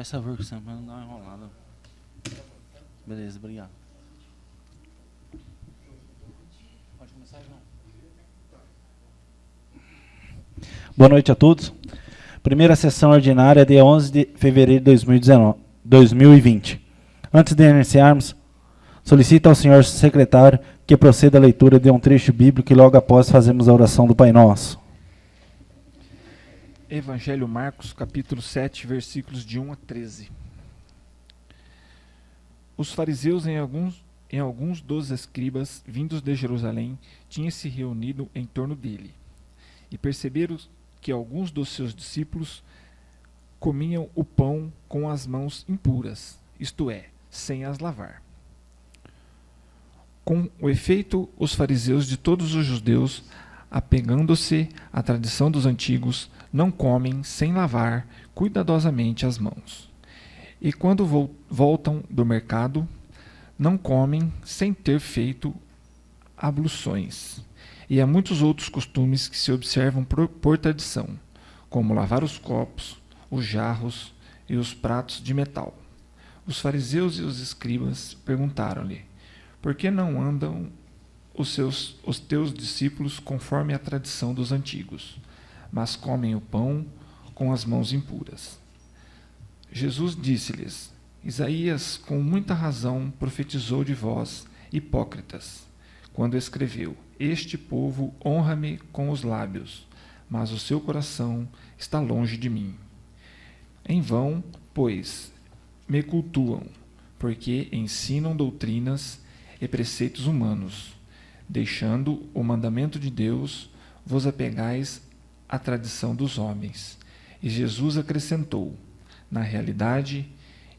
Faz favor que você não dá uma enrolada. Beleza, obrigado. Pode começar, João. Boa noite a todos. Primeira sessão ordinária, dia 11 de fevereiro de 2020. Antes de iniciarmos, solicito ao senhor secretário que proceda a leitura de um trecho bíblico e logo após fazemos a oração do Pai Nosso. Evangelho Marcos, capítulo 7, versículos de 1 a 13. Os fariseus em alguns dos escribas, vindos de Jerusalém, tinham se reunido em torno dele, e perceberam que alguns dos seus discípulos comiam o pão com as mãos impuras, isto é, sem as lavar. Com o efeito, os fariseus de todos os judeus, apegando-se à tradição dos antigos, não comem sem lavar cuidadosamente as mãos. E quando voltam do mercado, não comem sem ter feito abluções. E há muitos outros costumes que se observam por tradição, como lavar os copos, os jarros e os pratos de metal. Os fariseus e os escribas perguntaram-lhe: por que não andam os teus discípulos conforme a tradição dos antigos, mas comem o pão com as mãos impuras? Jesus disse-lhes: Isaías, com muita razão, profetizou de vós, hipócritas, quando escreveu: este povo honra-me com os lábios, mas o seu coração está longe de mim. Em vão, pois, me cultuam, porque ensinam doutrinas e preceitos humanos. Deixando o mandamento de Deus, vos apegais à tradição dos homens. E Jesus acrescentou: na realidade,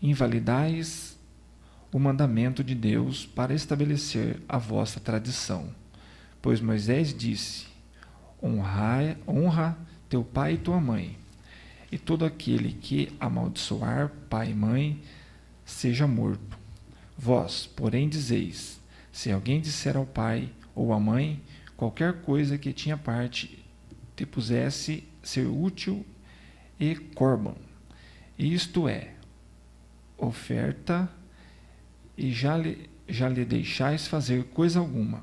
invalidais o mandamento de Deus para estabelecer a vossa tradição. Pois Moisés disse: honra teu pai e tua mãe, e todo aquele que amaldiçoar pai e mãe seja morto. Vós, porém, dizeis: se alguém disser ao pai ou à mãe qualquer coisa que tinha parte te pusesse ser útil e corban, isto é, oferta, e já lhe deixais fazer coisa alguma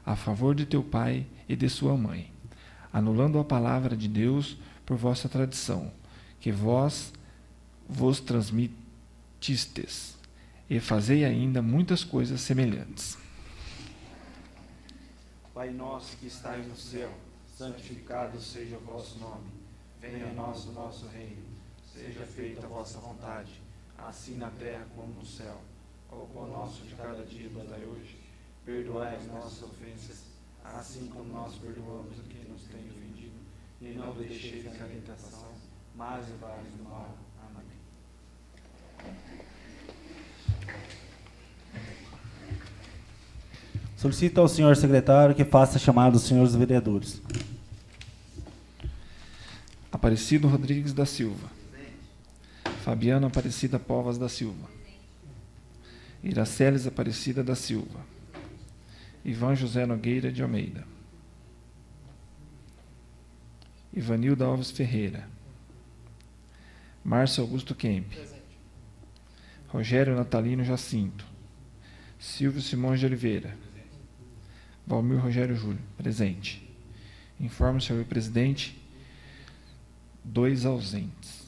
a favor de teu pai e de sua mãe, anulando a palavra de Deus por vossa tradição, que vós vos transmitistes, e fazei ainda muitas coisas semelhantes. Pai nosso que estais no céu, santificado seja o vosso nome. Venha a nós o vosso reino. Seja feita a vossa vontade, assim na terra como no céu. O pão nosso de cada dia nos dai hoje. Perdoai as nossas ofensas, assim como nós perdoamos a quem nos tem ofendido. E não deixeis cair em tentação, mas livrai-nos do mal. Amém. Solicito ao senhor secretário que faça a chamada dos senhores vereadores. Aparecido Rodrigues da Silva. Fabiana Aparecida Povas da Silva. Iraceles Aparecida da Silva. Ivan José Nogueira de Almeida. Ivanilda Alves Ferreira. Márcio Augusto Kemp. Rogério Natalino Jacinto. Silvio Simões de Oliveira. Valmir Rogério Júlio, presente. Informe o senhor presidente, 2 ausentes.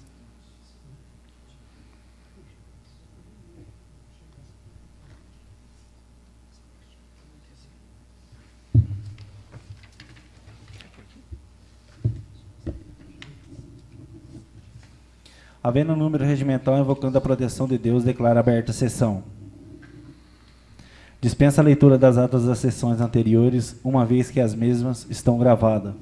Havendo número regimental invocando a proteção de Deus, declara aberta a sessão. Dispensa a leitura das atas das sessões anteriores, uma vez que as mesmas estão gravadas.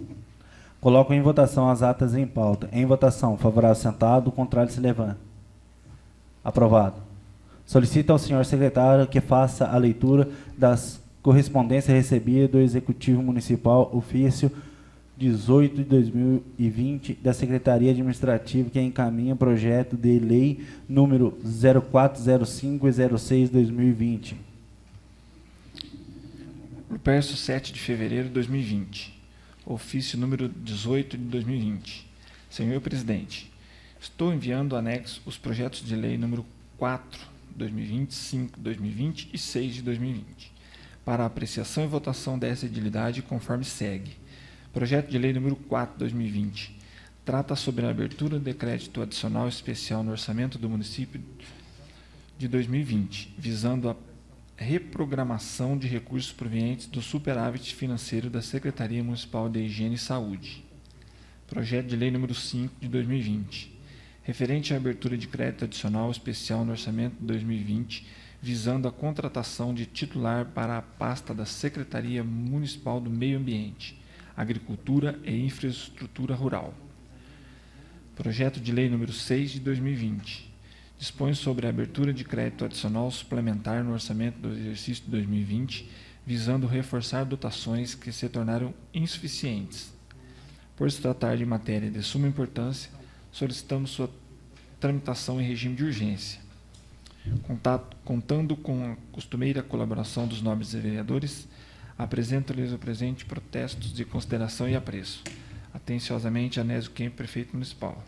Coloco em votação as atas em pauta. Em votação, favorável sentado, contrário se levanta. Aprovado. Solicito ao senhor secretário que faça a leitura das correspondências recebidas do Executivo Municipal, ofício 18 de 2020, da Secretaria Administrativa, que encaminha projeto de lei número 0405 e 06/2020. Lupercio, 7 de fevereiro de 2020. Ofício número 18 de 2020. Senhor presidente, Estou enviando anexo os projetos de lei número 4, 2020, 5, 2020 e 6 de 2020, para apreciação e votação dessa edilidade conforme segue. Projeto de lei número 4, 2020, trata sobre a abertura de crédito adicional especial no orçamento do município de 2020, visando a reprogramação de recursos provenientes do superávit financeiro da Secretaria Municipal de Higiene e Saúde. Projeto de lei número 5 de 2020, referente à abertura de crédito adicional especial no orçamento de 2020, visando a contratação de titular para a pasta da Secretaria Municipal do Meio Ambiente, Agricultura e Infraestrutura Rural. Projeto de lei número 6 de 2020, dispõe sobre a abertura de crédito adicional suplementar no orçamento do exercício de 2020, visando reforçar dotações que se tornaram insuficientes. Por se tratar de matéria de suma importância, solicitamos sua tramitação em regime de urgência. Contando com a costumeira colaboração dos nobres vereadores, apresento-lhes o presente protestos de consideração e apreço. Atenciosamente, Anésio Kemp, Prefeito Municipal.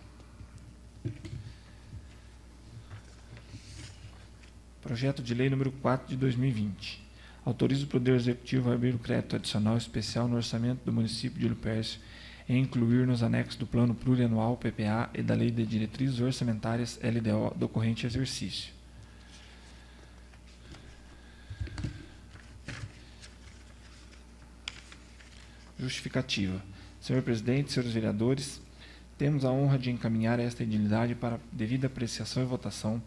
Projeto de lei número 4 de 2020. Autoriza o Poder Executivo a abrir o crédito adicional especial no orçamento do município de Liupércio e incluir nos anexos do Plano Plurianual PPA e da Lei de Diretrizes Orçamentárias LDO do corrente exercício. Justificativa. Senhor Presidente, senhores vereadores, temos a honra de encaminhar esta edilidade para devida apreciação e votação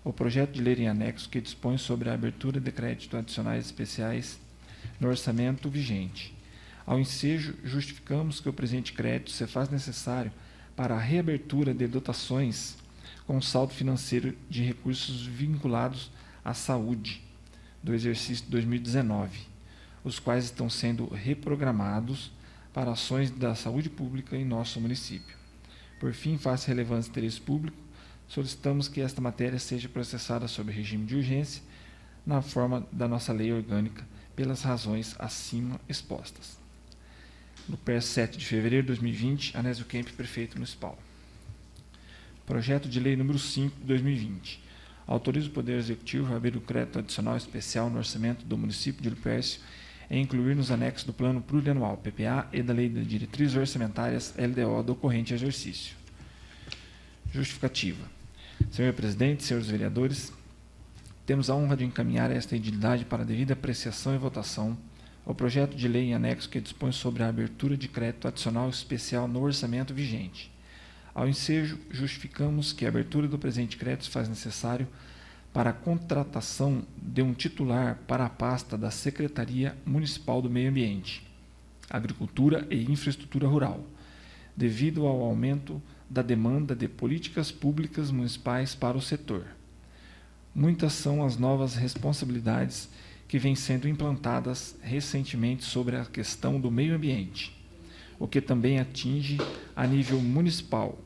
o projeto de lei em anexo que dispõe sobre a abertura de créditos adicionais especiais no orçamento vigente. Ao ensejo, justificamos que o presente crédito se faz necessário para a reabertura de dotações com saldo financeiro de recursos vinculados à saúde do exercício 2019, os quais estão sendo reprogramados para ações da saúde pública em nosso município. Por fim, face à relevância do interesse público, solicitamos que esta matéria seja processada sob regime de urgência, na forma da nossa lei orgânica, pelas razões acima expostas. No PER 7 de fevereiro de 2020, Anésio Kemp, Prefeito Municipal. Projeto de lei número 5 de 2020. Autoriza o Poder Executivo a abrir o crédito adicional especial no orçamento do município de Liupércio e incluir nos anexos do Plano Plurianual PPA e da Lei de Diretrizes Orçamentárias LDO do corrente exercício. Justificativa. Senhor Presidente, senhores vereadores, temos a honra de encaminhar esta edilidade para devida apreciação e votação o projeto de lei em anexo que dispõe sobre a abertura de crédito adicional especial no orçamento vigente. Ao ensejo, justificamos que a abertura do presente crédito se faz necessário para a contratação de um titular para a pasta da Secretaria Municipal do Meio Ambiente, Agricultura e Infraestrutura Rural, devido ao aumento da demanda de políticas públicas municipais para o setor. Muitas são as novas responsabilidades que vêm sendo implantadas recentemente sobre a questão do meio ambiente, o que também atinge a nível municipal.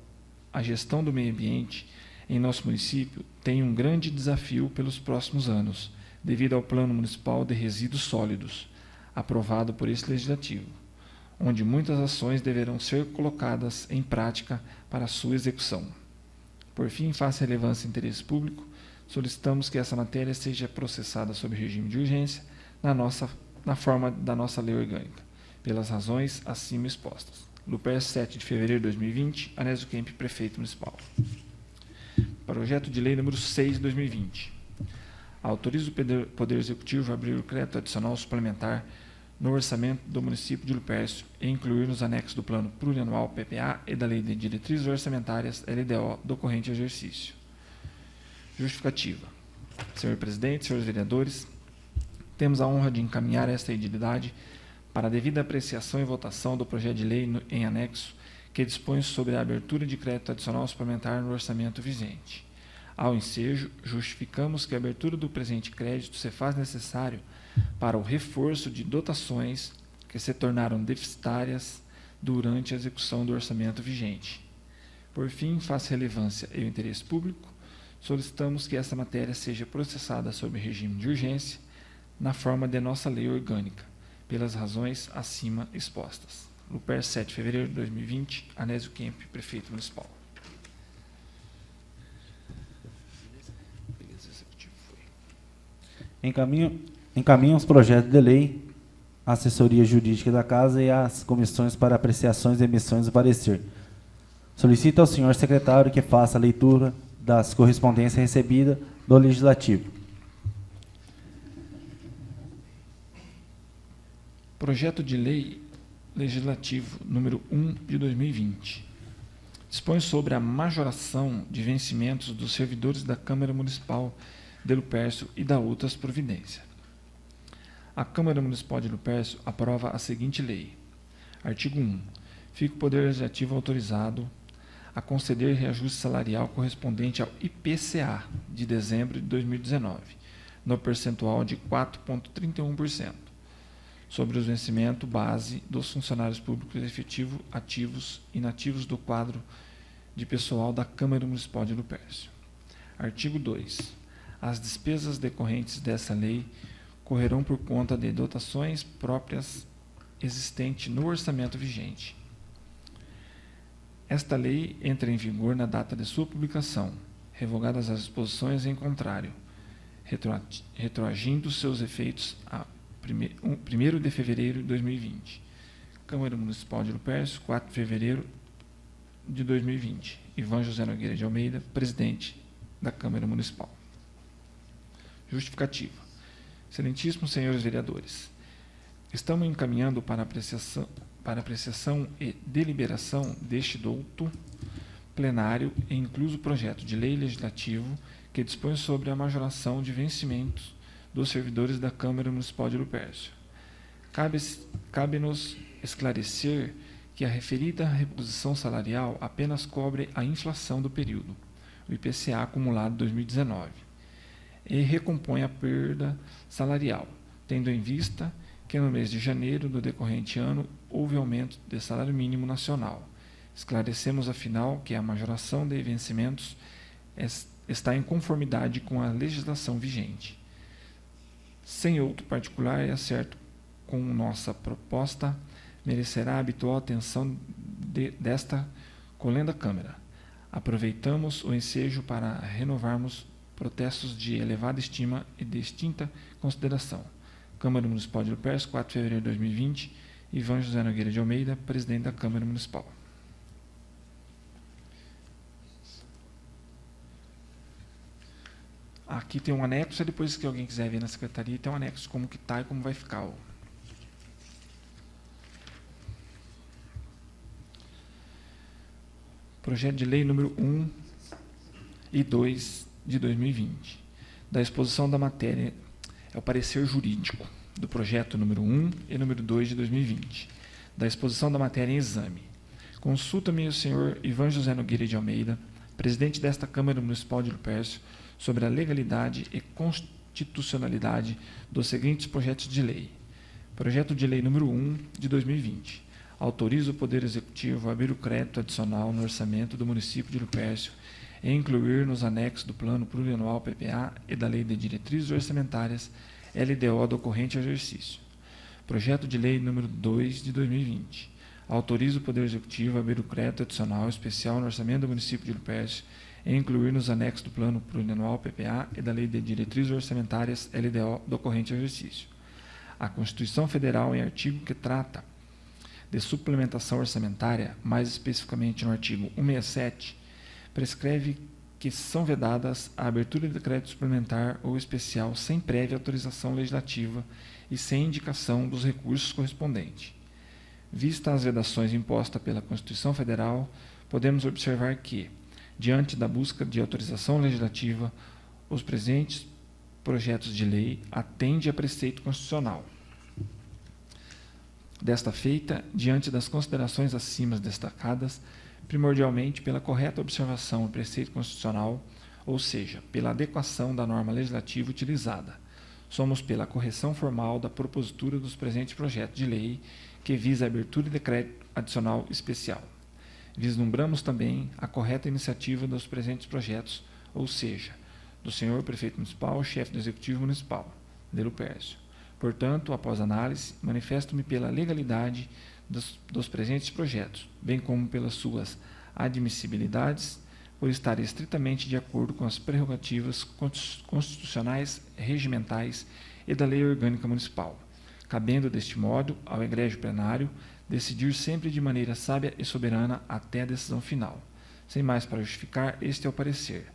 A gestão do meio ambiente em nosso município tem um grande desafio pelos próximos anos, devido ao Plano Municipal de Resíduos Sólidos, aprovado por esse Legislativo, onde muitas ações deverão ser colocadas em prática para sua execução. Por fim, face à relevância e interesse público, solicitamos que essa matéria seja processada sob regime de urgência na forma da nossa lei orgânica, pelas razões acima expostas. No PER 7 de fevereiro de 2020, Anésio Kemp, Prefeito Municipal. Projeto de lei número 6 de 2020. Autoriza o Poder Executivo a abrir o crédito adicional suplementar no orçamento do município de Liupércio e incluir nos anexos do Plano Plurianual PPA e da Lei de Diretrizes Orçamentárias LDO do corrente exercício. Justificativa. Senhor Presidente, senhores vereadores, temos a honra de encaminhar esta edilidade para a devida apreciação e votação do projeto de lei em anexo que dispõe sobre a abertura de crédito adicional suplementar no orçamento vigente. Ao ensejo, justificamos que a abertura do presente crédito se faz necessário para o reforço de dotações que se tornaram deficitárias durante a execução do orçamento vigente. Por fim, face à relevância e o interesse público, solicitamos que essa matéria seja processada sob regime de urgência, na forma de nossa lei orgânica, pelas razões acima expostas. No PER 7 de fevereiro de 2020, Anésio Kemp, Prefeito Municipal. Encaminha os projetos de lei à assessoria jurídica da Casa e às comissões para apreciações e emissões do parecer. Solicita ao senhor secretário que faça a leitura das correspondências recebidas do Legislativo. Projeto de Lei Legislativo número 1 de 2020. Dispõe sobre a majoração de vencimentos dos servidores da Câmara Municipal de Lupercio e da outras providências. A Câmara Municipal de Lupercio aprova a seguinte lei. Artigo 1. Fica o Poder Legislativo autorizado a conceder reajuste salarial correspondente ao IPCA de dezembro de 2019, no percentual de 4,31%, sobre o vencimento base dos funcionários públicos efetivos, ativos e inativos do quadro de pessoal da Câmara Municipal de Lupercio. Artigo 2. As despesas decorrentes dessa lei correrão por conta de dotações próprias existentes no orçamento vigente. Esta lei entra em vigor na data de sua publicação, revogadas as disposições em contrário, retroagindo seus efeitos a 1º de fevereiro de 2020. Câmara Municipal de Lupercio, 4 de fevereiro de 2020. Ivan José Nogueira de Almeida, presidente da Câmara Municipal. Justificativa. Excelentíssimos senhores vereadores, estamos encaminhando para apreciação e deliberação deste douto plenário e incluso projeto de lei legislativo que dispõe sobre a majoração de vencimentos dos servidores da Câmara Municipal de Lupercio. Cabe-nos esclarecer que a referida reposição salarial apenas cobre a inflação do período, o IPCA acumulado 2019, e recompõe a perda salarial, tendo em vista que no mês de janeiro do decorrente ano houve aumento de salário mínimo nacional. Esclarecemos, afinal, que a majoração de vencimentos está em conformidade com a legislação vigente. Sem outro particular, é certo com nossa proposta, merecerá a habitual atenção desta colenda Câmara. Aproveitamos o ensejo para renovarmos protestos de elevada estima e distinta consideração. Câmara Municipal de Lupercio, 4 de fevereiro de 2020, Ivan José Nogueira de Almeida, presidente da Câmara Municipal. Aqui tem um anexo, depois que alguém quiser ver na secretaria, tem um anexo de como que está e como vai ficar. Projeto de lei número 1 e 2 de 2020. Da exposição da matéria, é o parecer jurídico do projeto número 1 e número 2 de 2020. Da exposição da matéria em exame. Consulta-me o senhor Ivan José Nogueira de Almeida, presidente desta Câmara Municipal de Lupercio, sobre a legalidade e constitucionalidade dos seguintes projetos de lei. Projeto de lei número 1 de 2020. Autoriza o Poder Executivo a abrir o crédito adicional no orçamento do município de Lupercio e incluir nos anexos do Plano Plurianual PPA e da Lei de Diretrizes Orçamentárias LDO do corrente exercício. Projeto de lei número 2 de 2020. Autoriza o Poder Executivo a abrir o crédito adicional especial no orçamento do município de Lupercio e incluir nos anexos do Plano Plurianual PPA e da Lei de Diretrizes Orçamentárias LDO do corrente exercício. A Constituição Federal, em artigo que trata de suplementação orçamentária, mais especificamente no artigo 167, prescreve que são vedadas a abertura de crédito suplementar ou especial sem prévia autorização legislativa e sem indicação dos recursos correspondentes. Vista as vedações impostas pela Constituição Federal, podemos observar que, diante da busca de autorização legislativa, os presentes projetos de lei atendem a preceito constitucional. Desta feita, diante das considerações acima destacadas, primordialmente pela correta observação do preceito constitucional, ou seja, pela adequação da norma legislativa utilizada, somos pela correção formal da propositura dos presentes projetos de lei que visa a abertura de crédito adicional especial. Vislumbramos também a correta iniciativa dos presentes projetos, ou seja, do senhor prefeito municipal, chefe do executivo municipal, de Lupercio. Portanto, após análise, manifesto-me pela legalidade dos presentes projetos, bem como pelas suas admissibilidades, por estar estritamente de acordo com as prerrogativas constitucionais, regimentais e da Lei Orgânica Municipal, cabendo, deste modo, ao egrégio plenário decidir sempre de maneira sábia e soberana até a decisão final. Sem mais para justificar, este é o parecer.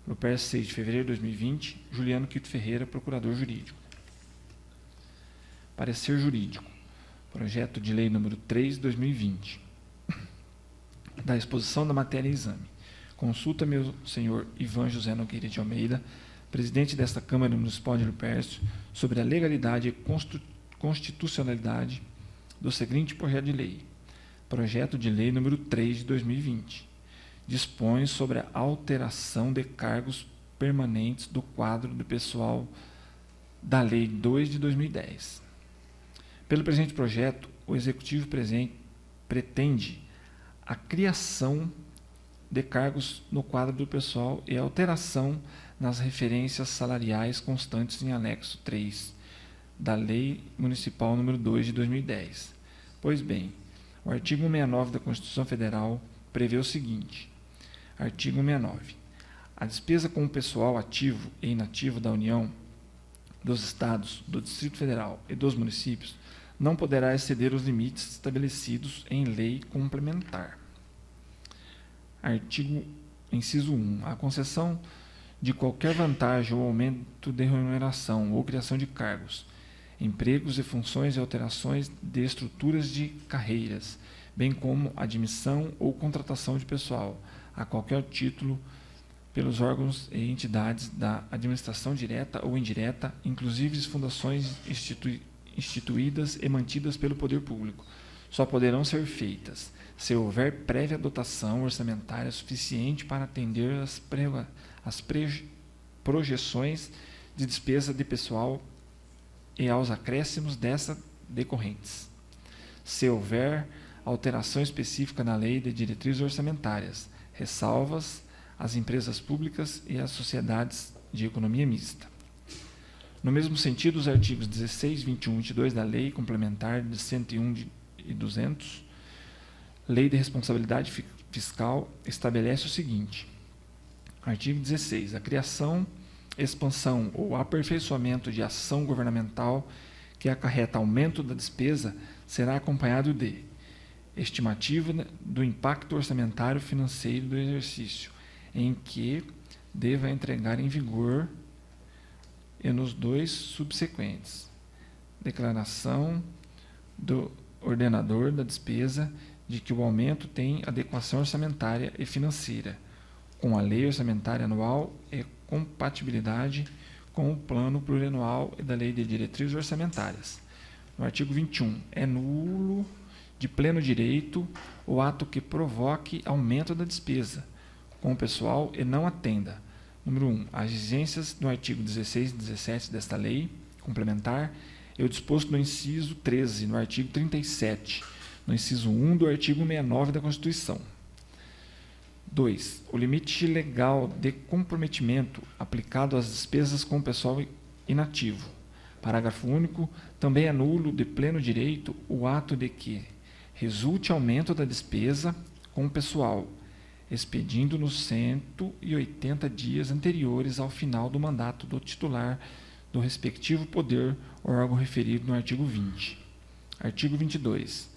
Luperce, 6 de fevereiro de 2020, Juliano Quito Ferreira, Procurador Jurídico. Parecer Jurídico. Projeto de Lei número 3 de 2020. Da exposição da matéria em exame. Consulta meu senhor Ivan José Nogueira de Almeida, presidente desta Câmara Municipal de Luperce, sobre a legalidade e constitucionalidade do seguinte projeto de lei. Projeto de Lei número 3 de 2020. Dispõe sobre a alteração de cargos permanentes do quadro do pessoal da Lei 2 de 2010. Pelo presente projeto, o Executivo pretende a criação de cargos no quadro do pessoal e a alteração nas referências salariais constantes em anexo 3 da Lei Municipal número 2 de 2010. Pois bem, o artigo 69 da Constituição Federal prevê o seguinte: artigo 69. A despesa com o pessoal ativo e inativo da União, dos Estados, do Distrito Federal e dos municípios não poderá exceder os limites estabelecidos em lei complementar. Artigo inciso 1. A concessão de qualquer vantagem ou aumento de remuneração ou criação de cargos, empregos e funções e alterações de estruturas de carreiras, bem como admissão ou contratação de pessoal, a qualquer título, pelos órgãos e entidades da administração direta ou indireta, inclusive fundações instituídas e mantidas pelo poder público, só poderão ser feitas se houver prévia dotação orçamentária suficiente para atender às projeções de despesa de pessoal e aos acréscimos dessas decorrentes. Se houver alteração específica na lei de diretrizes orçamentárias, ressalvas às empresas públicas e às sociedades de economia mista. No mesmo sentido, os artigos 16, 21 e 22 da Lei Complementar de 101 e 200, Lei de Responsabilidade Fiscal, estabelece o seguinte. Artigo 16. A criação, expansão ou aperfeiçoamento de ação governamental que acarreta aumento da despesa será acompanhado de estimativa do impacto orçamentário financeiro do exercício, em que deva entregar em vigor e nos dois subsequentes. Declaração do ordenador da despesa de que o aumento tem adequação orçamentária e financeira com a lei orçamentária anual e compatibilidade com o plano plurianual e da lei de diretrizes orçamentárias. No artigo 21, é nulo de pleno direito o ato que provoque aumento da despesa com o pessoal e não atenda. Número 1. As exigências do artigo 16 e 17 desta lei complementar e o disposto no inciso 13, no artigo 37, no inciso 1 do artigo 69 da Constituição. 2. O limite legal de comprometimento aplicado às despesas com o pessoal inativo. Parágrafo único. Também é nulo de pleno direito o ato de que resulte aumento da despesa com o pessoal, expedindo nos 180 dias anteriores ao final do mandato do titular do respectivo poder ou órgão referido no artigo 20. Artigo 22.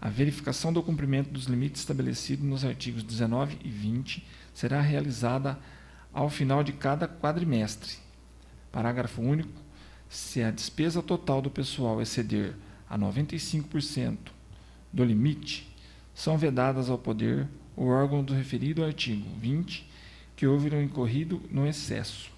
A verificação do cumprimento dos limites estabelecidos nos artigos 19 e 20 será realizada ao final de cada quadrimestre. Parágrafo único. Se a despesa total do pessoal exceder a 95% do limite, são vedadas ao poder o órgão do referido artigo 20 que houver incorrido no excesso.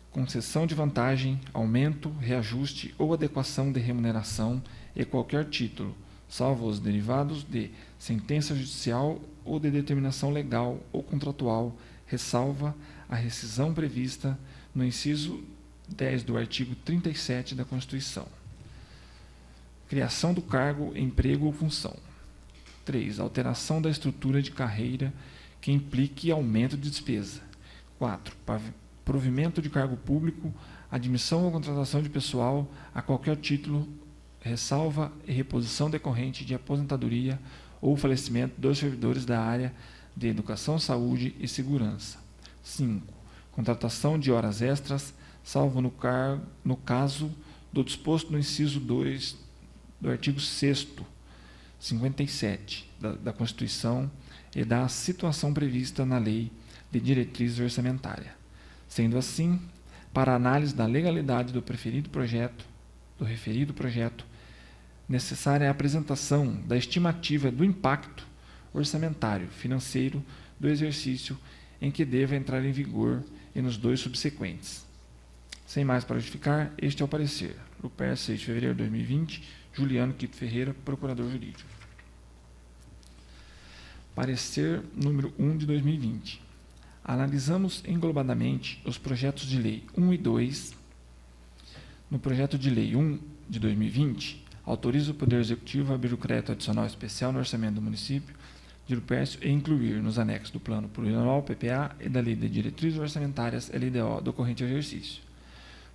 Concessão de vantagem, aumento, reajuste ou adequação de remuneração e qualquer título, salvo os derivados de sentença judicial ou de determinação legal ou contratual, ressalva a rescisão prevista no inciso 10 do artigo 37 da Constituição. Criação do cargo, emprego ou função. 3. Alteração da estrutura de carreira que implique aumento de despesa. 4. Provimento de cargo público, admissão ou contratação de pessoal a qualquer título, ressalva e reposição decorrente de aposentadoria ou falecimento dos servidores da área de educação, saúde e segurança. 5. Contratação de horas extras, salvo no caso do disposto no inciso 2 do artigo 6º, 57 da Constituição e da situação prevista na Lei de Diretrizes Orçamentárias. Sendo assim, para análise da legalidade do referido projeto, necessária a apresentação da estimativa do impacto orçamentário financeiro do exercício em que deva entrar em vigor e nos 2 subsequentes. Sem mais para justificar, este é o parecer. Lupercio, 6 de fevereiro de 2020, Juliano Quito Ferreira, Procurador Jurídico. Parecer número 1 de 2020. Analisamos englobadamente os projetos de lei 1 e 2. No projeto de lei 1 de 2020, autoriza o Poder Executivo a abrir o crédito adicional especial no orçamento do município de Lupercio e incluir nos anexos do Plano Plurianual, PPA, e da Lei de Diretrizes Orçamentárias, LDO, do corrente exercício.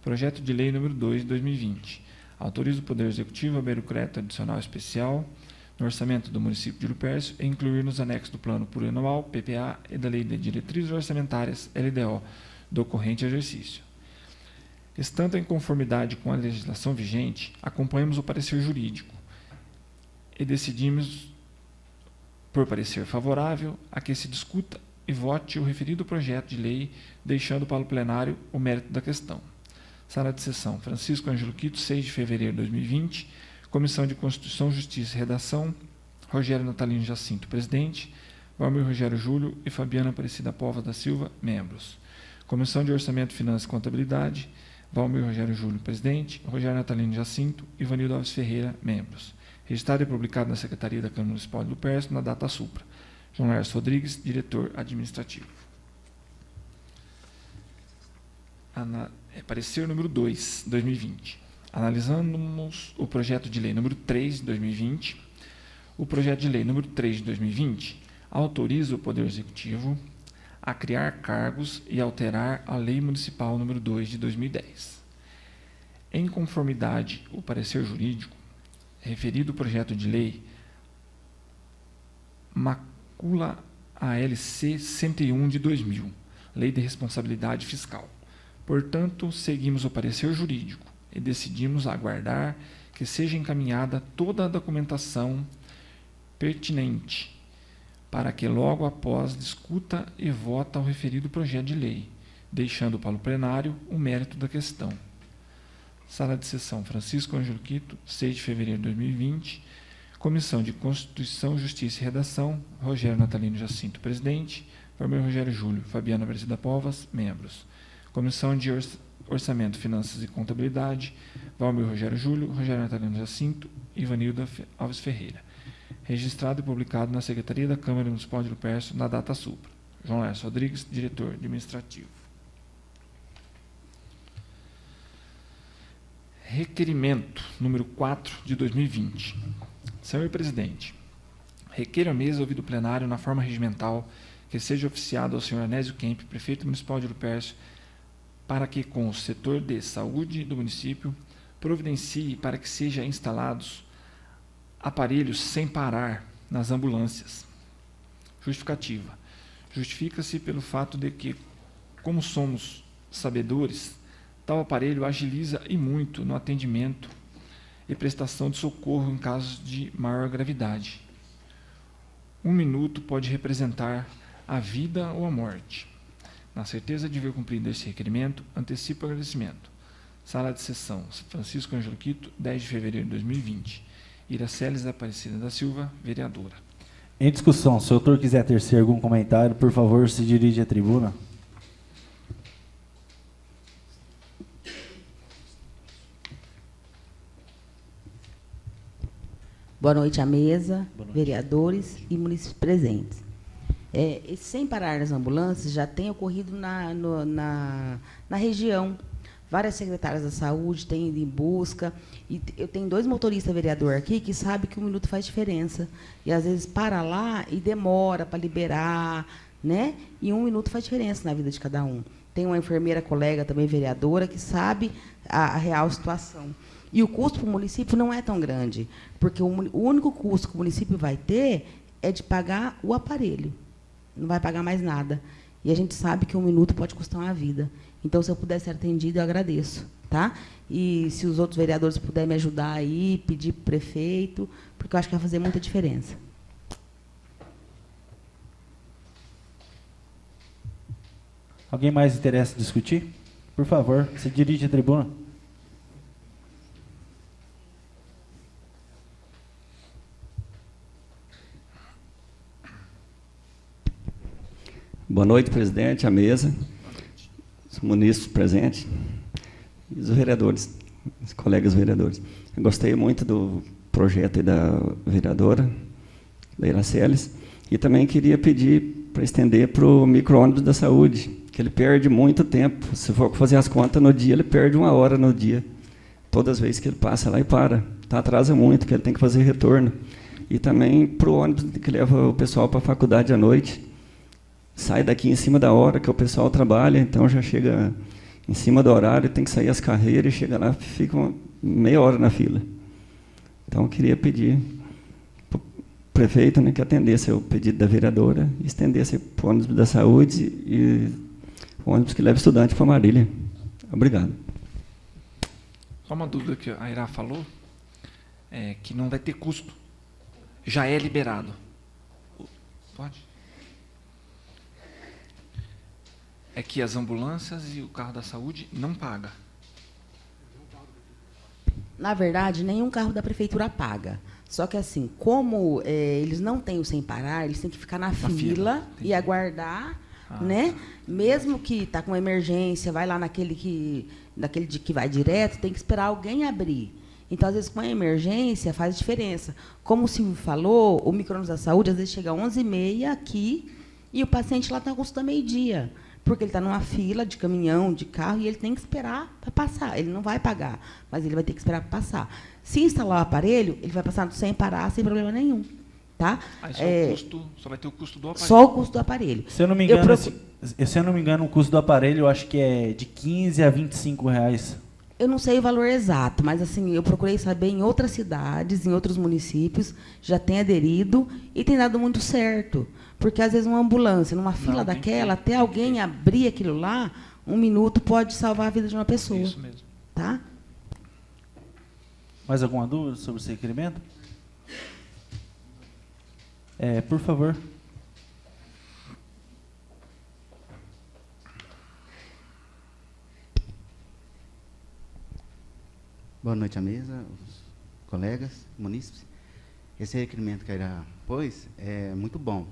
Projeto de lei número 2 de 2020. Autoriza o Poder Executivo a abrir o crédito adicional especial no orçamento do município de Lupercio e incluir nos anexos do Plano Plurianual, PPA, e da Lei de Diretrizes Orçamentárias, LDO, do corrente exercício. Estando em conformidade com a legislação vigente, acompanhamos o parecer jurídico e decidimos por parecer favorável a que se discuta e vote o referido projeto de lei, deixando para o plenário o mérito da questão. Sala de sessão, Francisco Ângelo Quito, 6 de fevereiro de 2020, Comissão de Constituição, Justiça e Redação, Rogério Natalino Jacinto, presidente, Valmir Rogério Júlio e Fabiana Aparecida Povas da Silva, membros. Comissão de Orçamento, Finanças e Contabilidade, Valmir Rogério Júlio, presidente, Rogério Natalino Jacinto e Ivanildo Alves Ferreira, membros. Registrado e publicado na Secretaria da Câmara Municipal de Lupercio na data supra. João Lércio Rodrigues, diretor administrativo. Parecer número 2, 2020. Analisamos o projeto de lei número 3, de 2020. O projeto de lei número 3, de 2020, autoriza o Poder Executivo a criar cargos e alterar a Lei Municipal número 2, de 2010. Em conformidade o parecer jurídico, referido projeto de lei macula a LC 101 de 2000, Lei de Responsabilidade Fiscal. Portanto, seguimos o parecer jurídico e decidimos aguardar que seja encaminhada toda a documentação pertinente para que logo após discuta e vota o referido projeto de lei, deixando para o plenário o mérito da questão. Sala de sessão, Francisco Ângelo Quito, 6 de fevereiro de 2020, Comissão de Constituição, Justiça e Redação, Rogério Natalino Jacinto, presidente, Valmir Rogério Júlio, Fabiana Aparecida Povas, membros. Comissão de Orçamento, Finanças e Contabilidade, Valmir Rogério Júlio, Rogério Natalino Jacinto e Ivanildo Alves Ferreira. Registrado e publicado na Secretaria da Câmara Municipal de Lupercio na data supra. João Lércio Rodrigues, diretor administrativo. Requerimento número 4 de 2020. Senhor Presidente, requeiro à mesa ouvido plenário na forma regimental que seja oficiado ao senhor Anésio Kemp, prefeito municipal de Lupercio, para que com o setor de saúde do município providencie para que sejam instalados aparelhos sem parar nas ambulâncias. Justificativa. Justifica-se pelo fato de que, como somos sabedores, tal aparelho agiliza e muito no atendimento e prestação de socorro em casos de maior gravidade. 1 minuto pode representar a vida ou a morte. Na certeza de ver cumprido esse requerimento, antecipo o agradecimento. Sala de sessão, Francisco Ângelo Quito, 10 de fevereiro de 2020. Iraceles Aparecida da Silva, vereadora. Em discussão, se o autor quiser tecer algum comentário, por favor, se dirige à tribuna. Boa noite à mesa, vereadores e munícipes presentes. Esse sem parar nas ambulâncias já tem ocorrido na região. Várias secretárias da saúde têm ido em busca. E eu tenho 2 motoristas vereador aqui que sabem que 1 minuto faz diferença. E, às vezes, para lá e demora para liberar, né? E 1 minuto faz diferença na vida de cada um. Tem uma enfermeira colega também, vereadora, que sabe a real situação. E o custo para o município não é tão grande, porque o único custo que o município vai ter é de pagar o aparelho. não vai pagar mais nada. E a gente sabe que 1 minuto pode custar uma vida. Então, se eu puder ser atendido, eu agradeço. Tá? E se os outros vereadores puderem me ajudar aí, pedir para o prefeito, porque eu acho que vai fazer muita diferença. Alguém mais interessa em discutir? Por favor, se dirige à tribuna. Boa noite, presidente, à mesa, os munícipes presentes e os vereadores, os colegas vereadores. Eu gostei muito do projeto aí da vereadora, da Iraceles, e também queria pedir para estender para o micro-ônibus da saúde, que ele perde muito tempo. Se for fazer as contas no dia, ele perde 1 hora no dia. Todas as vezes que ele passa lá e para. Então, atrasa muito, que ele tem que fazer retorno. E também para o ônibus que leva o pessoal para a faculdade à noite. Sai daqui em cima da hora que o pessoal trabalha, então já chega em cima do horário, tem que sair as carreiras, e chega lá, fica meia hora na fila. Então, eu queria pedir para o prefeito, né, que atendesse o pedido da vereadora e estendesse para o ônibus da saúde e o ônibus que leva estudante para Marília. Obrigado. Só uma dúvida que a Ira falou, que não vai ter custo. Já é liberado. Pode? É que as ambulâncias e o carro da saúde não paga. Na verdade, nenhum carro da prefeitura paga. Só que, assim, como eles não têm o sem parar, eles têm que ficar na fila e aguardar, né? Mesmo que está com emergência, vai lá naquele que vai direto, tem que esperar alguém abrir. Então, às vezes, com a emergência, faz diferença. Como o Silvio falou, o micro-ônibus da saúde, às vezes, chega às 11h30 aqui e o paciente lá está com consulta meio-dia. Porque ele está numa fila de caminhão, de carro, e ele tem que esperar para passar. Ele não vai pagar, mas ele vai ter que esperar para passar. Se instalar o aparelho, ele vai passar sem parar, sem problema nenhum. Tá? Aí só vai ter o custo do aparelho. Só o custo do aparelho. Se eu não me engano, o custo do aparelho, eu acho que é de 15 a 25 reais. Eu não sei o valor exato, mas assim, eu procurei saber em outras cidades, em outros municípios, já tem aderido e tem dado muito certo. Porque, às vezes, uma ambulância, numa fila daquela, até alguém abrir aquilo lá, 1 minuto pode salvar a vida de uma pessoa. Isso mesmo. Tá? Mais alguma dúvida sobre esse requerimento? Por favor. Boa noite à mesa, os colegas, munícipes. Esse requerimento que a Ira pôs é muito bom,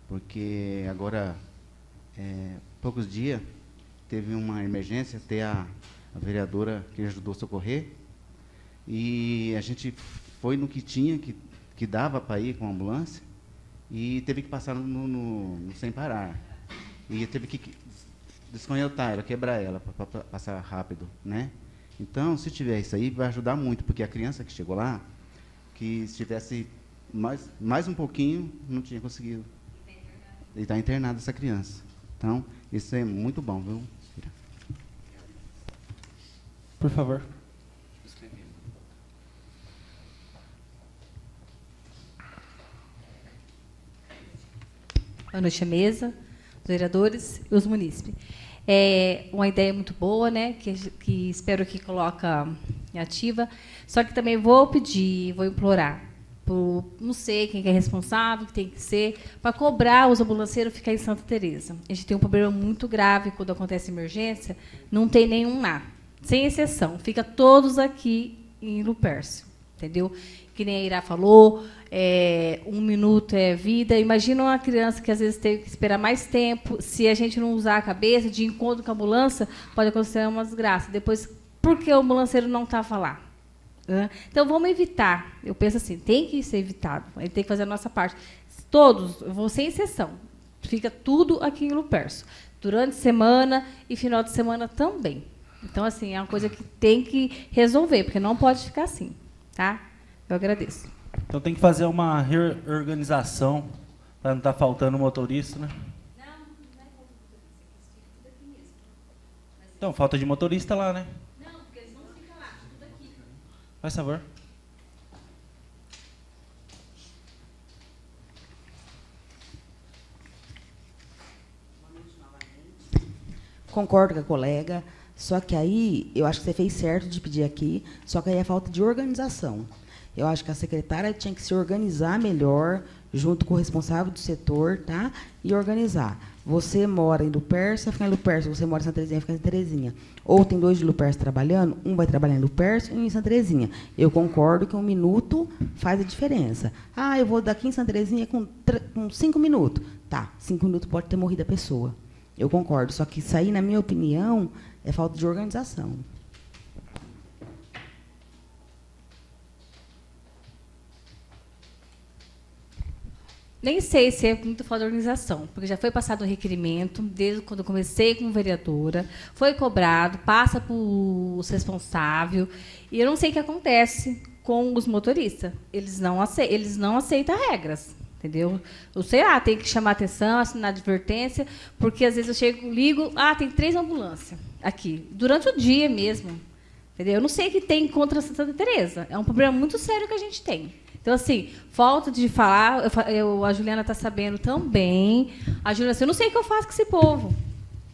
porque agora, poucos dias, teve uma emergência, até a vereadora que ajudou a socorrer, e a gente foi no que tinha, que dava para ir com a ambulância, e teve que passar no sem parar. E teve que desconectar ela, quebrar ela, para passar rápido, né? Então, se tiver isso aí, vai ajudar muito, porque a criança que chegou lá, que se tivesse mais um pouquinho, não tinha conseguido. E está internada essa criança. Então, isso é muito bom, viu? Por favor. Boa noite à mesa, os vereadores e os munícipes. É uma ideia muito boa, né, que espero que coloca em ativa. Só que também vou pedir, vou implorar, não sei quem é responsável, que tem que ser, para cobrar os ambulanceiros ficar em Santa Teresa. A gente tem um problema muito grave quando acontece emergência, não tem nenhum lá, sem exceção. Fica todos aqui em Lupercio, entendeu? Que nem a Ira falou, 1 minuto é vida. Imagina uma criança que às vezes tem que esperar mais tempo. Se a gente não usar a cabeça, de encontro com a ambulância, pode acontecer uma desgraça. Depois, por que o ambulanciero não estava lá? Então, vamos evitar. Eu penso assim, tem que ser evitado. A gente tem que fazer a nossa parte. Todos, eu vou sem exceção. Fica tudo aqui em Lupercio. Durante a semana e final de semana também. Então, assim, é uma coisa que tem que resolver, porque não pode ficar assim. Tá? Eu agradeço. Então tem que fazer uma reorganização para não estar faltando motorista, né? Não é falta de motorista, tudo aqui mesmo. Então, falta de motorista lá, né? Não, porque eles não ficam lá, tudo aqui. Faz favor. Concordo com a colega, só que aí, eu acho que você fez certo de pedir aqui, só que aí é falta de organização. Eu acho que a secretária tinha que se organizar melhor, junto com o responsável do setor, tá? E organizar. Você mora em Lupercio, vai ficar em Lupercio. Você mora em Santa Terezinha, vai ficar em Santa Terezinha. Ou tem 2 de Lupercio trabalhando, um vai trabalhar em Lupercio e um em Santa Terezinha. Eu concordo que 1 minuto faz a diferença. Ah, eu vou daqui em Santa Terezinha com 5 minutos. Tá, 5 minutos pode ter morrido a pessoa. Eu concordo, só que isso aí, na minha opinião, é falta de organização. Nem sei se é muito falta de organização, porque já foi passado um requerimento, desde quando eu comecei como vereadora, foi cobrado, passa para os responsáveis, e eu não sei o que acontece com os motoristas. Eles não aceitam regras, entendeu? Eu sei lá, tem que chamar atenção, assinar advertência, porque às vezes eu chego, ligo, tem 3 ambulâncias aqui, durante o dia mesmo. Entendeu? Eu não sei o que tem contra Santa Teresa. É um problema muito sério que a gente tem. Então, assim, falta de falar, a Juliana está sabendo também. A Juliana, assim, eu não sei o que eu faço com esse povo.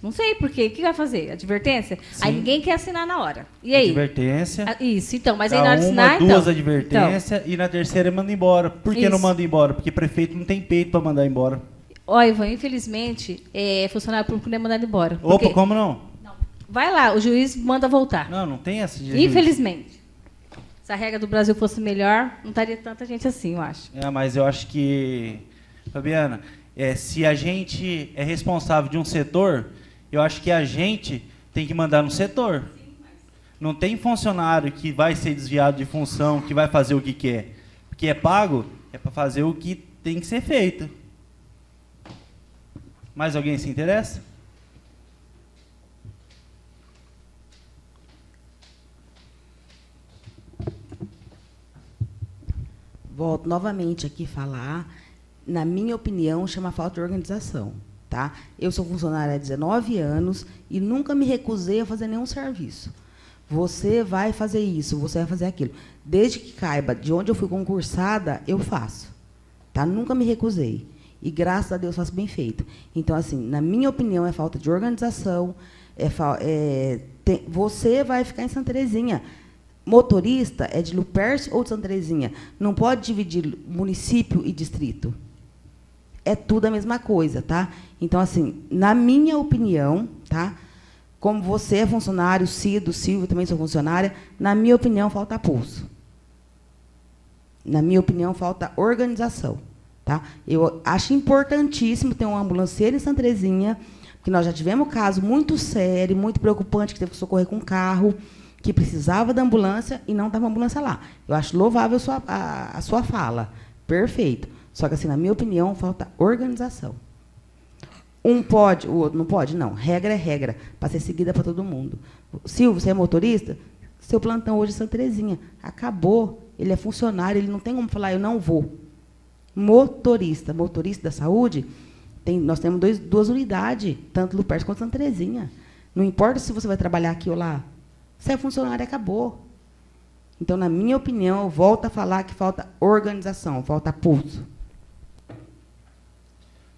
Não sei por quê. O que vai fazer? Advertência? Sim. Aí ninguém quer assinar na hora. E aí? Advertência. Isso, então. Mas aí na hora de assinar, 2 advertências e na terceira manda embora. Por que Isso. não manda embora? Porque prefeito não tem peito para mandar embora. Ó, Ivan, infelizmente, funcionário público não é mandado embora. Opa, Porque... como não? Vai lá, o juiz manda voltar. Não tem essa de Infelizmente. Se a regra do Brasil fosse melhor, não estaria tanta gente assim, eu acho. Mas eu acho que, Fabiana, se a gente é responsável de um setor, eu acho que a gente tem que mandar no setor. Não tem funcionário que vai ser desviado de função, que vai fazer o que quer. Porque é pago, é para fazer o que tem que ser feito. Mais alguém se interessa? Volto novamente aqui falar, na minha opinião, chama falta de organização. Tá? Eu sou funcionária há 19 anos e nunca me recusei a fazer nenhum serviço. Você vai fazer isso, você vai fazer aquilo. Desde que caiba de onde eu fui concursada, eu faço. Tá? Nunca me recusei. E, graças a Deus, faço bem feito. Então, assim, na minha opinião, é falta de organização. Você vai ficar em Santa Terezinha. Motorista é de Lupercio ou de Santa Terezinha. Não pode dividir município e distrito. É tudo a mesma coisa, tá? Então, assim, na minha opinião, tá? Como você é funcionário, Silvio, também sou funcionária, na minha opinião, falta pulso. Na minha opinião, falta organização, tá? Eu acho importantíssimo ter um ambulancieiro em Santa Terezinha, porque nós já tivemos um caso muito sério, muito preocupante, que teve que socorrer com um carro, que precisava da ambulância e não estava a ambulância lá. Eu acho louvável a sua fala. Perfeito. Só que, assim, na minha opinião, falta organização. Um pode, o outro não pode? Não. Regra é regra, para ser seguida para todo mundo. Silvio, você é motorista? Seu plantão hoje é Santa Terezinha. Acabou. Ele é funcionário, ele não tem como falar, eu não vou. Motorista da saúde, nós temos 2 unidades, tanto Lupercio quanto Santa Terezinha. Não importa se você vai trabalhar aqui ou lá. Se é funcionário, acabou. Então, na minha opinião, eu volto a falar que falta organização, falta pulso.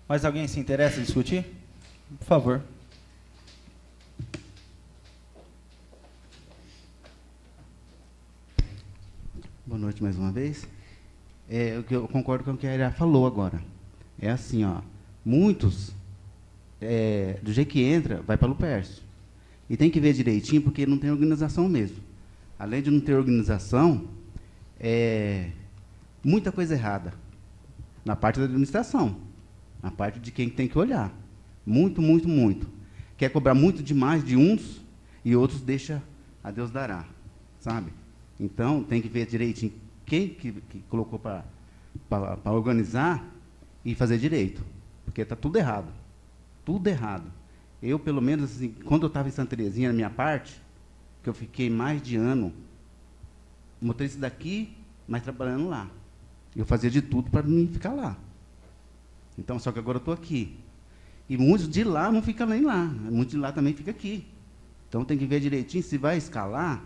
Mais alguém se interessa em discutir? Por favor. Boa noite mais uma vez. Eu concordo com o que a Ira falou agora. É assim, ó, muitos, do jeito que entra, vai para o Lupercio. E tem que ver direitinho, porque não tem organização mesmo. Além de não ter organização, muita coisa errada na parte da administração, na parte de quem tem que olhar. Muito, muito, muito. Quer cobrar muito demais de uns e outros deixa a Deus dará, sabe? Então, tem que ver direitinho quem que colocou para organizar e fazer direito, porque está tudo errado. Tudo errado. Eu, pelo menos, assim, quando eu estava em Santa Terezinha, na minha parte, que eu fiquei mais de ano, motorista daqui, mas trabalhando lá. Eu fazia de tudo para mim ficar lá. Então, só que agora eu estou aqui. E muitos de lá não ficam nem lá. Muitos de lá também ficam aqui. Então, tem que ver direitinho se vai escalar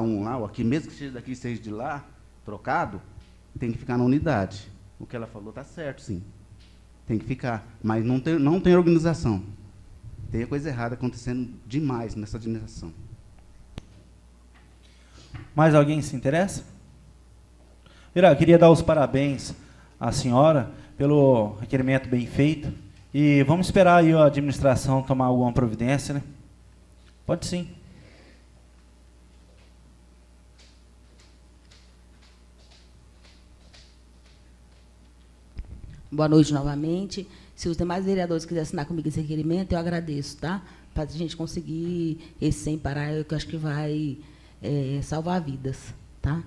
um lá, ou aqui, mesmo que seja daqui, seja de lá, trocado, tem que ficar na unidade. O que ela falou está certo, sim. Tem que ficar. Mas não tem organização. Tem coisa errada acontecendo demais nessa administração. Mais alguém se interessa? Eu queria dar os parabéns à senhora pelo requerimento bem feito. E vamos esperar aí a administração tomar alguma providência, né? Pode sim. Boa noite novamente. Se os demais vereadores quiserem assinar comigo esse requerimento, eu agradeço, tá? Para a gente conseguir esse sem parar, eu acho que vai salvar vidas, tá?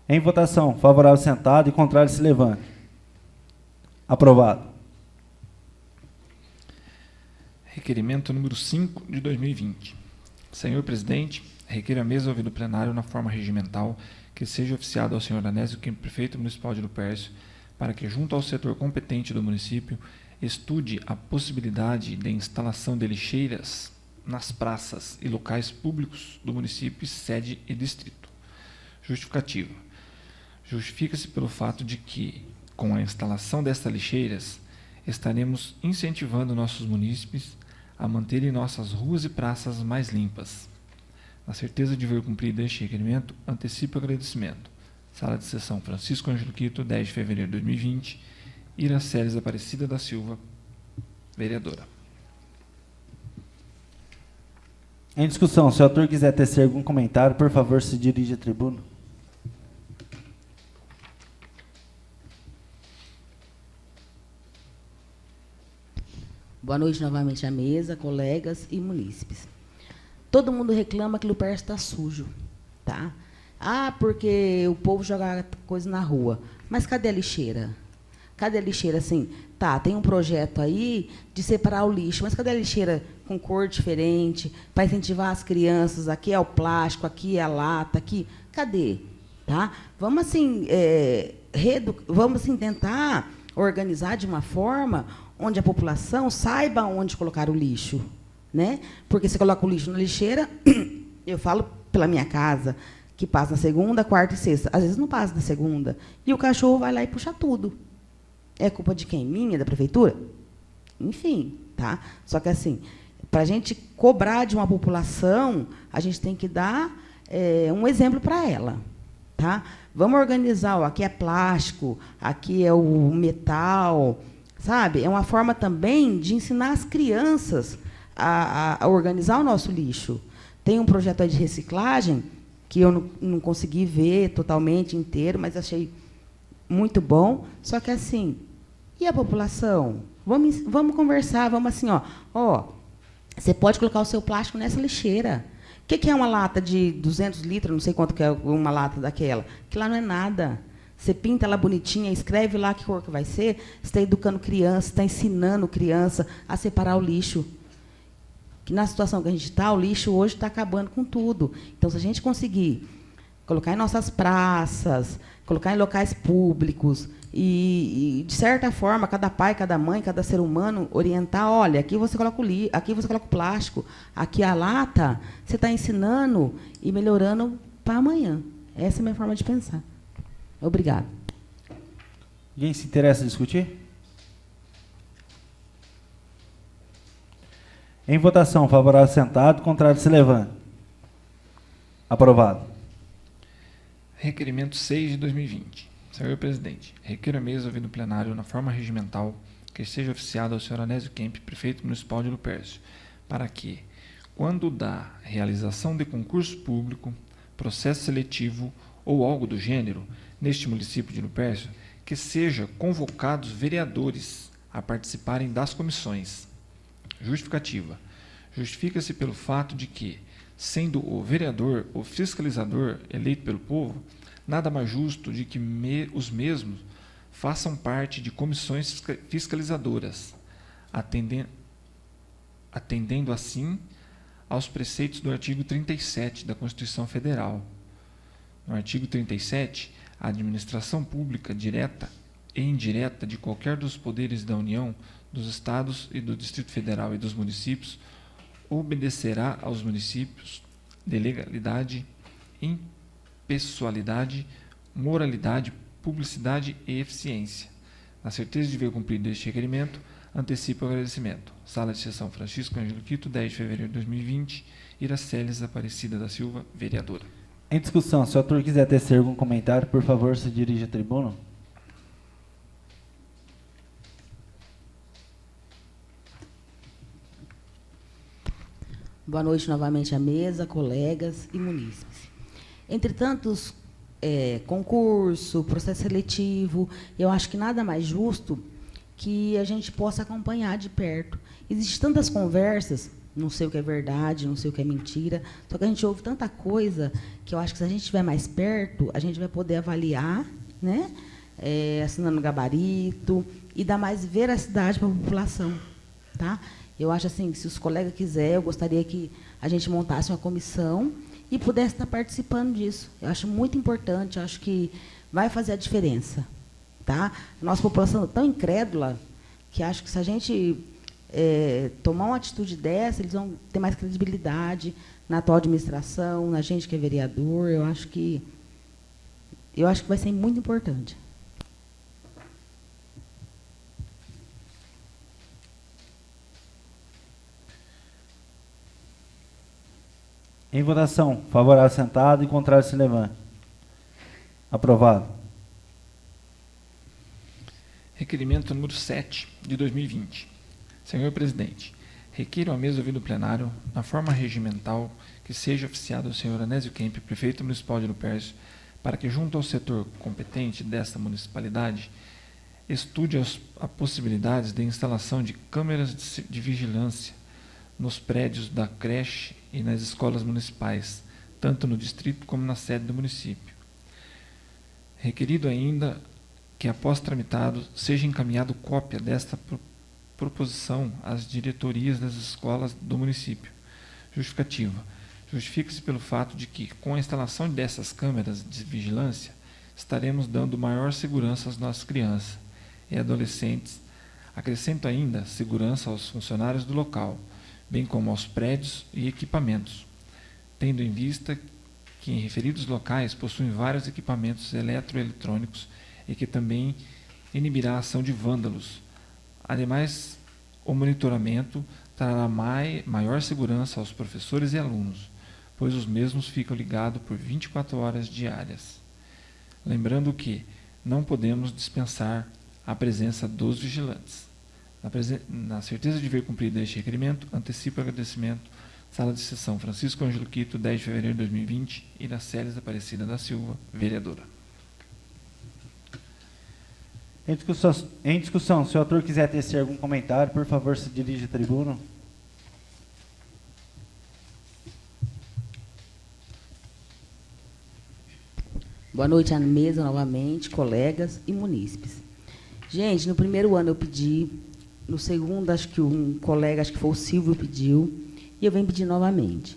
Em votação, favorável sentado e contrário se levante. Aprovado. Requerimento número 5 de 2020. Senhor presidente, requeiro a mesa ouvir do plenário na forma regimental que seja oficiado ao senhor Anésio Kemp, prefeito municipal de Lupercio, para que, junto ao setor competente do município, estude a possibilidade de instalação de lixeiras nas praças e locais públicos do município, sede e distrito. Justificativa. Justifica-se pelo fato de que, com a instalação destas lixeiras, estaremos incentivando nossos munícipes a manterem nossas ruas e praças mais limpas. Na certeza de ver cumprido este requerimento, antecipo o agradecimento. Sala de sessão Francisco Ângelo Quito, 10 de fevereiro de 2020. Iraceles Aparecida da Silva, vereadora. Em discussão, se o autor quiser tecer algum comentário, por favor, se dirige à tribuna. Boa noite novamente à mesa, colegas e munícipes. Todo mundo reclama que Lupercio está sujo, tá? Ah, porque o povo joga coisa na rua. Mas cadê a lixeira? Cadê a lixeira, assim? Tá, tem um projeto aí de separar o lixo, mas cadê a lixeira com cor diferente, para incentivar as crianças? Aqui é o plástico, aqui é a lata, aqui... Cadê? Tá? Vamos, assim, vamos assim, tentar organizar de uma forma onde a população saiba onde colocar o lixo, né? Porque você coloca o lixo na lixeira, eu falo pela minha casa, que passa na segunda, quarta e sexta. Às vezes não passa na segunda. E o cachorro vai lá e puxa tudo. É culpa de quem? Minha, da prefeitura? Enfim, tá? Só que, assim, para a gente cobrar de uma população, a gente tem que dar um exemplo para ela, tá? Vamos organizar, ó, aqui é plástico, aqui é o metal, sabe? É uma forma também de ensinar as crianças a organizar o nosso lixo. Tem um projeto aí de reciclagem que eu não consegui ver totalmente inteiro, mas achei muito bom. Só que, assim, e a população? Vamos conversar, vamos assim, ó, você pode colocar o seu plástico nessa lixeira. O que é uma lata de 200 litros, não sei quanto que é uma lata daquela? Que lá não é nada. Você pinta ela bonitinha, escreve lá que cor que vai ser, você está educando criança, está ensinando criança a separar o lixo. Que na situação que a gente está, o lixo hoje está acabando com tudo. Então, se a gente conseguir colocar em nossas praças, colocar em locais públicos e de certa forma, cada pai, cada mãe, cada ser humano orientar, olha, aqui você coloca aqui você coloca o plástico, aqui a lata, você está ensinando e melhorando para amanhã. Essa é a minha forma de pensar. Obrigada. Alguém se interessa em discutir? Em votação, favorável sentado, contrário se levante. Aprovado. Requerimento 6 de 2020. Senhor presidente, requeiro a mesa ouvir no plenário na forma regimental que seja oficiado ao senhor Anésio Kemp, prefeito municipal de Lupercio, para que, quando da realização de concurso público, processo seletivo ou algo do gênero, neste município de Lupercio, que seja convocados vereadores a participarem das comissões. Justificativa. Justifica-se pelo fato de que, sendo o vereador o fiscalizador eleito pelo povo, nada mais justo de que os mesmos façam parte de comissões fiscalizadoras, atendendo assim aos preceitos do artigo 37 da Constituição Federal. No artigo 37, a administração pública direta e indireta de qualquer dos poderes da União, dos Estados e do Distrito Federal e dos municípios obedecerá aos municípios de legalidade, impessoalidade, moralidade, publicidade e eficiência. Na certeza de ver cumprido este requerimento, antecipo o agradecimento. Sala de Sessão Francisco Ângelo Quito, 10 de fevereiro de 2020. Iraceles Aparecida da Silva, vereadora. Em discussão, se o autor quiser tecer algum comentário, por favor, se dirija à tribuna. Boa noite novamente à mesa, colegas e munícipes. Entre tantos concurso, processo seletivo, eu acho que nada mais justo que a gente possa acompanhar de perto. Existem tantas conversas, não sei o que é verdade, não sei o que é mentira, só que a gente ouve tanta coisa que eu acho que se a gente estiver mais perto, a gente vai poder avaliar, né, assinando gabarito e dar mais veracidade para a população. Tá? Eu acho assim, se os colegas quiserem, eu gostaria que a gente montasse uma comissão e pudesse estar participando disso. Eu acho muito importante, eu acho que vai fazer a diferença. Tá? A nossa população é tão incrédula que acho que se a gente tomar uma atitude dessa, eles vão ter mais credibilidade na atual administração, na gente que é vereador. Eu acho que vai ser muito importante. Em votação, favorável sentado e contrário se levante. Aprovado. Requerimento número 7, de 2020. Senhor Presidente, requeiro à mesa ouvida do plenário, na forma regimental, que seja oficiado o senhor Anésio Kemp, prefeito municipal de Lupércio, para que, junto ao setor competente desta municipalidade, estude as possibilidades de instalação de câmeras de vigilância nos prédios da creche e nas escolas municipais, tanto no distrito como na sede do município. Requerido ainda que, após tramitado, seja encaminhado cópia desta proposição às diretorias das escolas do município. Justificativa. Justifica-se pelo fato de que, com a instalação dessas câmeras de vigilância, estaremos dando maior segurança às nossas crianças e adolescentes. Acrescento ainda segurança aos funcionários do local, bem como aos prédios e equipamentos, tendo em vista que em referidos locais possuem vários equipamentos eletroeletrônicos e que também inibirá a ação de vândalos. Ademais, o monitoramento trará maior segurança aos professores e alunos, pois os mesmos ficam ligados por 24 horas diárias. Lembrando que não podemos dispensar a presença dos vigilantes. Na certeza de ver cumprido este requerimento, antecipo o agradecimento. Sala de Sessão Francisco Ângelo Quito, 10 de fevereiro de 2020, Iraceles Aparecida da Silva, vereadora. Em discussão, se o autor quiser tecer algum comentário, por favor, se dirija à tribuna. Boa noite à mesa novamente, colegas e munícipes. Gente, no primeiro ano eu pedi, no segundo, acho que um colega, acho que foi o Silvio, pediu, e eu venho pedir novamente.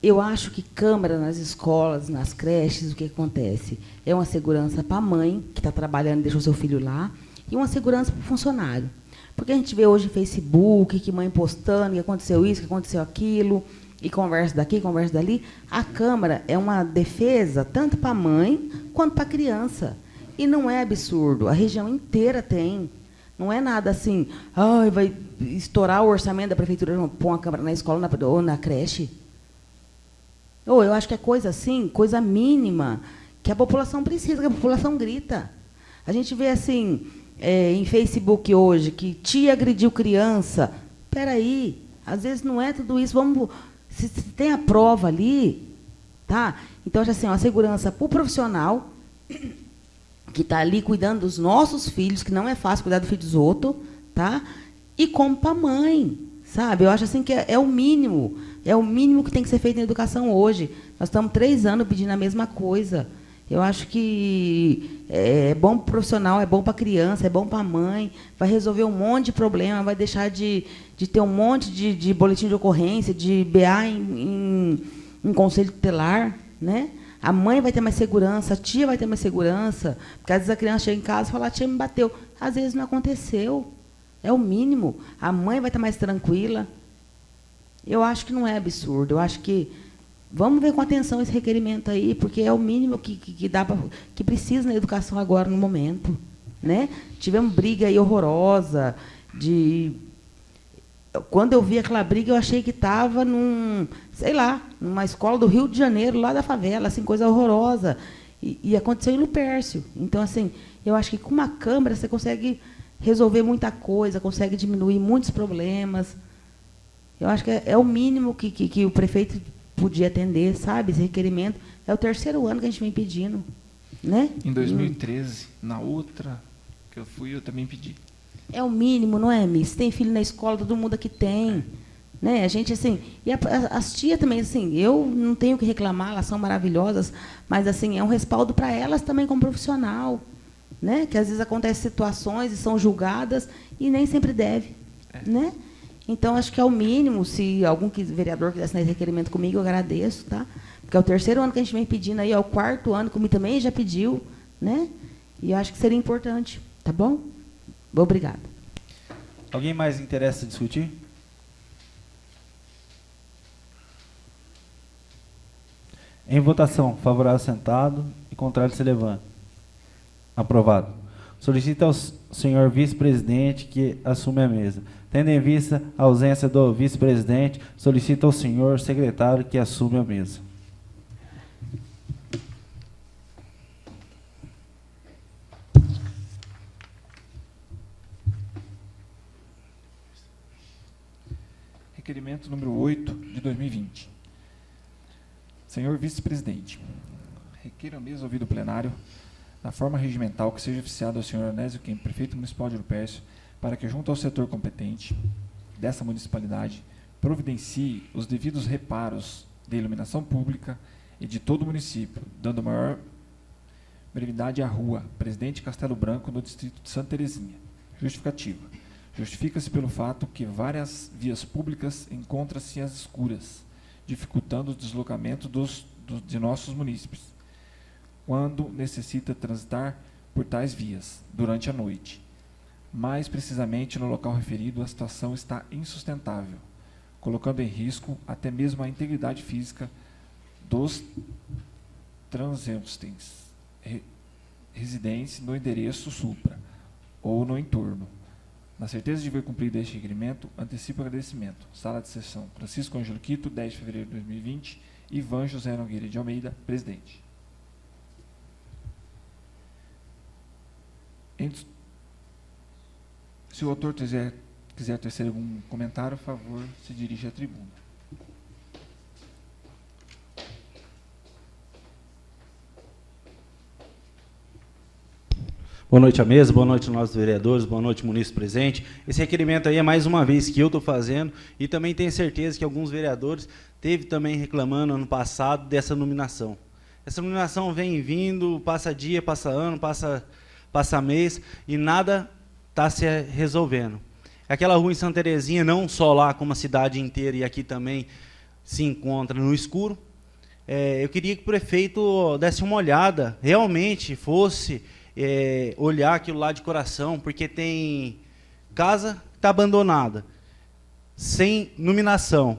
Eu acho que câmera nas escolas, nas creches, o que acontece? É uma segurança para a mãe, que está trabalhando e deixou seu filho lá, e uma segurança para o funcionário. Porque a gente vê hoje no Facebook, que mãe postando, que aconteceu isso, que aconteceu aquilo, e conversa daqui, conversa dali. A câmera é uma defesa tanto para a mãe quanto para a criança. E não é absurdo, a região inteira tem. Não é nada assim, vai estourar o orçamento da prefeitura, não pôr uma câmera na escola ou na creche. Eu acho que é coisa assim, coisa mínima, que a população precisa, que a população grita. A gente vê assim, em Facebook hoje, que tia agrediu criança. Espera aí, às vezes não é tudo isso. Vamos, se tem a prova ali, tá? Então, assim, uma segurança para o profissional que está ali cuidando dos nossos filhos, que não é fácil cuidar do filho dos outros, tá? E como para a mãe, sabe? Eu acho assim que é o mínimo. É o mínimo que tem que ser feito na educação hoje. Nós estamos 3 anos pedindo a mesma coisa. Eu acho que é bom para o profissional, é bom para a criança, é bom para a mãe, vai resolver um monte de problema, vai deixar de ter um monte de boletim de ocorrência, de BA em conselho tutelar, né? A mãe vai ter mais segurança, a tia vai ter mais segurança, porque às vezes a criança chega em casa e fala, a tia me bateu. Às vezes não aconteceu. É o mínimo. A mãe vai estar mais tranquila. Eu acho que não é absurdo. Eu acho que Vamos ver com atenção esse requerimento aí, porque é o mínimo que precisa na educação agora, no momento. Né? Tivemos briga aí horrorosa. Quando eu vi aquela briga, eu achei que estava numa escola do Rio de Janeiro, lá da favela, assim, coisa horrorosa. E aconteceu em Lupércio. Então, assim, eu acho que com uma Câmara você consegue resolver muita coisa, consegue diminuir muitos problemas. Eu acho que é o mínimo que o prefeito podia atender, sabe? Esse requerimento. É o 3º ano que a gente vem pedindo. Né? Em 2013, na outra que eu fui, eu também pedi. É o mínimo, não é, Miss? Tem filho na escola, todo mundo aqui tem. Né? A gente, assim, e as tias também, assim, eu não tenho o que reclamar, elas são maravilhosas, mas, assim, é um respaldo para elas também como profissional. Né? Que às vezes acontecem situações e são julgadas e nem sempre deve. Né? Então, acho que é o mínimo. Se algum vereador quiser assinar esse requerimento comigo, eu agradeço, tá? Porque é o 3º ano que a gente vem pedindo aí, é o 4º ano, como também já pediu, né? E eu acho que seria importante, tá bom? Obrigada. Alguém mais interessa em discutir? Em votação, favorável sentado e contrário se levanta. Aprovado. Solicita ao senhor vice-presidente que assume a mesa. Tendo em vista a ausência do vice-presidente, solicita ao senhor secretário que assume a mesa. Requerimento número 8 de 2020. Senhor vice-presidente, requeiro a mesa ouvir do plenário, na forma regimental, que seja oficiado ao senhor Onésio Kemp, prefeito municipal de Lupércio, para que, junto ao setor competente dessa municipalidade, providencie os devidos reparos de iluminação pública e de todo o município, dando maior brevidade à rua Presidente Castelo Branco, no distrito de Santa Terezinha. Justificativa. Justifica-se pelo fato que várias vias públicas encontram-se às escuras, dificultando o deslocamento de nossos munícipes, quando necessita transitar por tais vias, durante a noite. Mais precisamente, no local referido, a situação está insustentável, colocando em risco até mesmo a integridade física dos transeuntes residentes no endereço supra ou no entorno. Na certeza de ver cumprido este requerimento, antecipo o agradecimento. Sala de sessão, Francisco Ângelo Quito, 10 de fevereiro de 2020, Ivan José Nogueira de Almeida, presidente. Se o autor quiser tecer algum comentário, por favor, se dirige à tribuna. Boa noite à mesa, boa noite aos nossos vereadores, boa noite, munícipe presente. Esse requerimento aí é mais uma vez que eu estou fazendo e também tenho certeza que alguns vereadores teve também reclamando ano passado dessa nominação. Essa nominação vem vindo, passa dia, passa ano, passa mês e nada está se resolvendo. Aquela rua em Santa Terezinha, não só lá, como a cidade inteira e aqui também se encontra no escuro. Eu queria que o prefeito desse uma olhada, realmente fosse olhar aquilo lá de coração, porque tem casa que está abandonada, sem iluminação.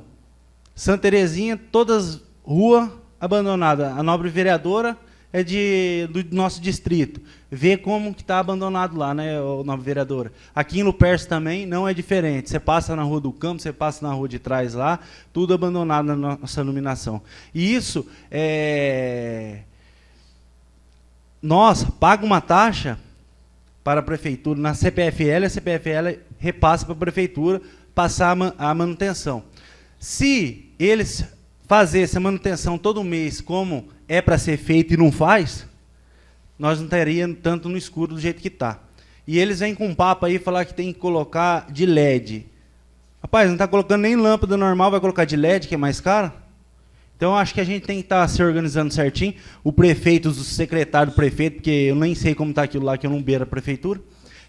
Santa Terezinha, todas ruas abandonadas. A nobre vereadora é do nosso distrito. Vê como que está abandonado lá, né, nobre vereadora? Aqui em Lupércio também não é diferente. Você passa na Rua do Campo, você passa na rua de trás lá, tudo abandonado na nossa iluminação. E isso nossa, paga uma taxa para a prefeitura, na CPFL, a CPFL repassa para a prefeitura passar a manutenção. Se eles fazerem essa manutenção todo mês, como é para ser feito e não faz, nós não teríamos tanto no escuro do jeito que está. E eles vêm com um papo aí, falar que tem que colocar de LED. Rapaz, não está colocando nem lâmpada normal, vai colocar de LED, que é mais caro? Então, acho que a gente tem que estar se organizando certinho. O prefeito, o secretário do prefeito, porque eu nem sei como está aquilo lá, que eu não beiro a prefeitura.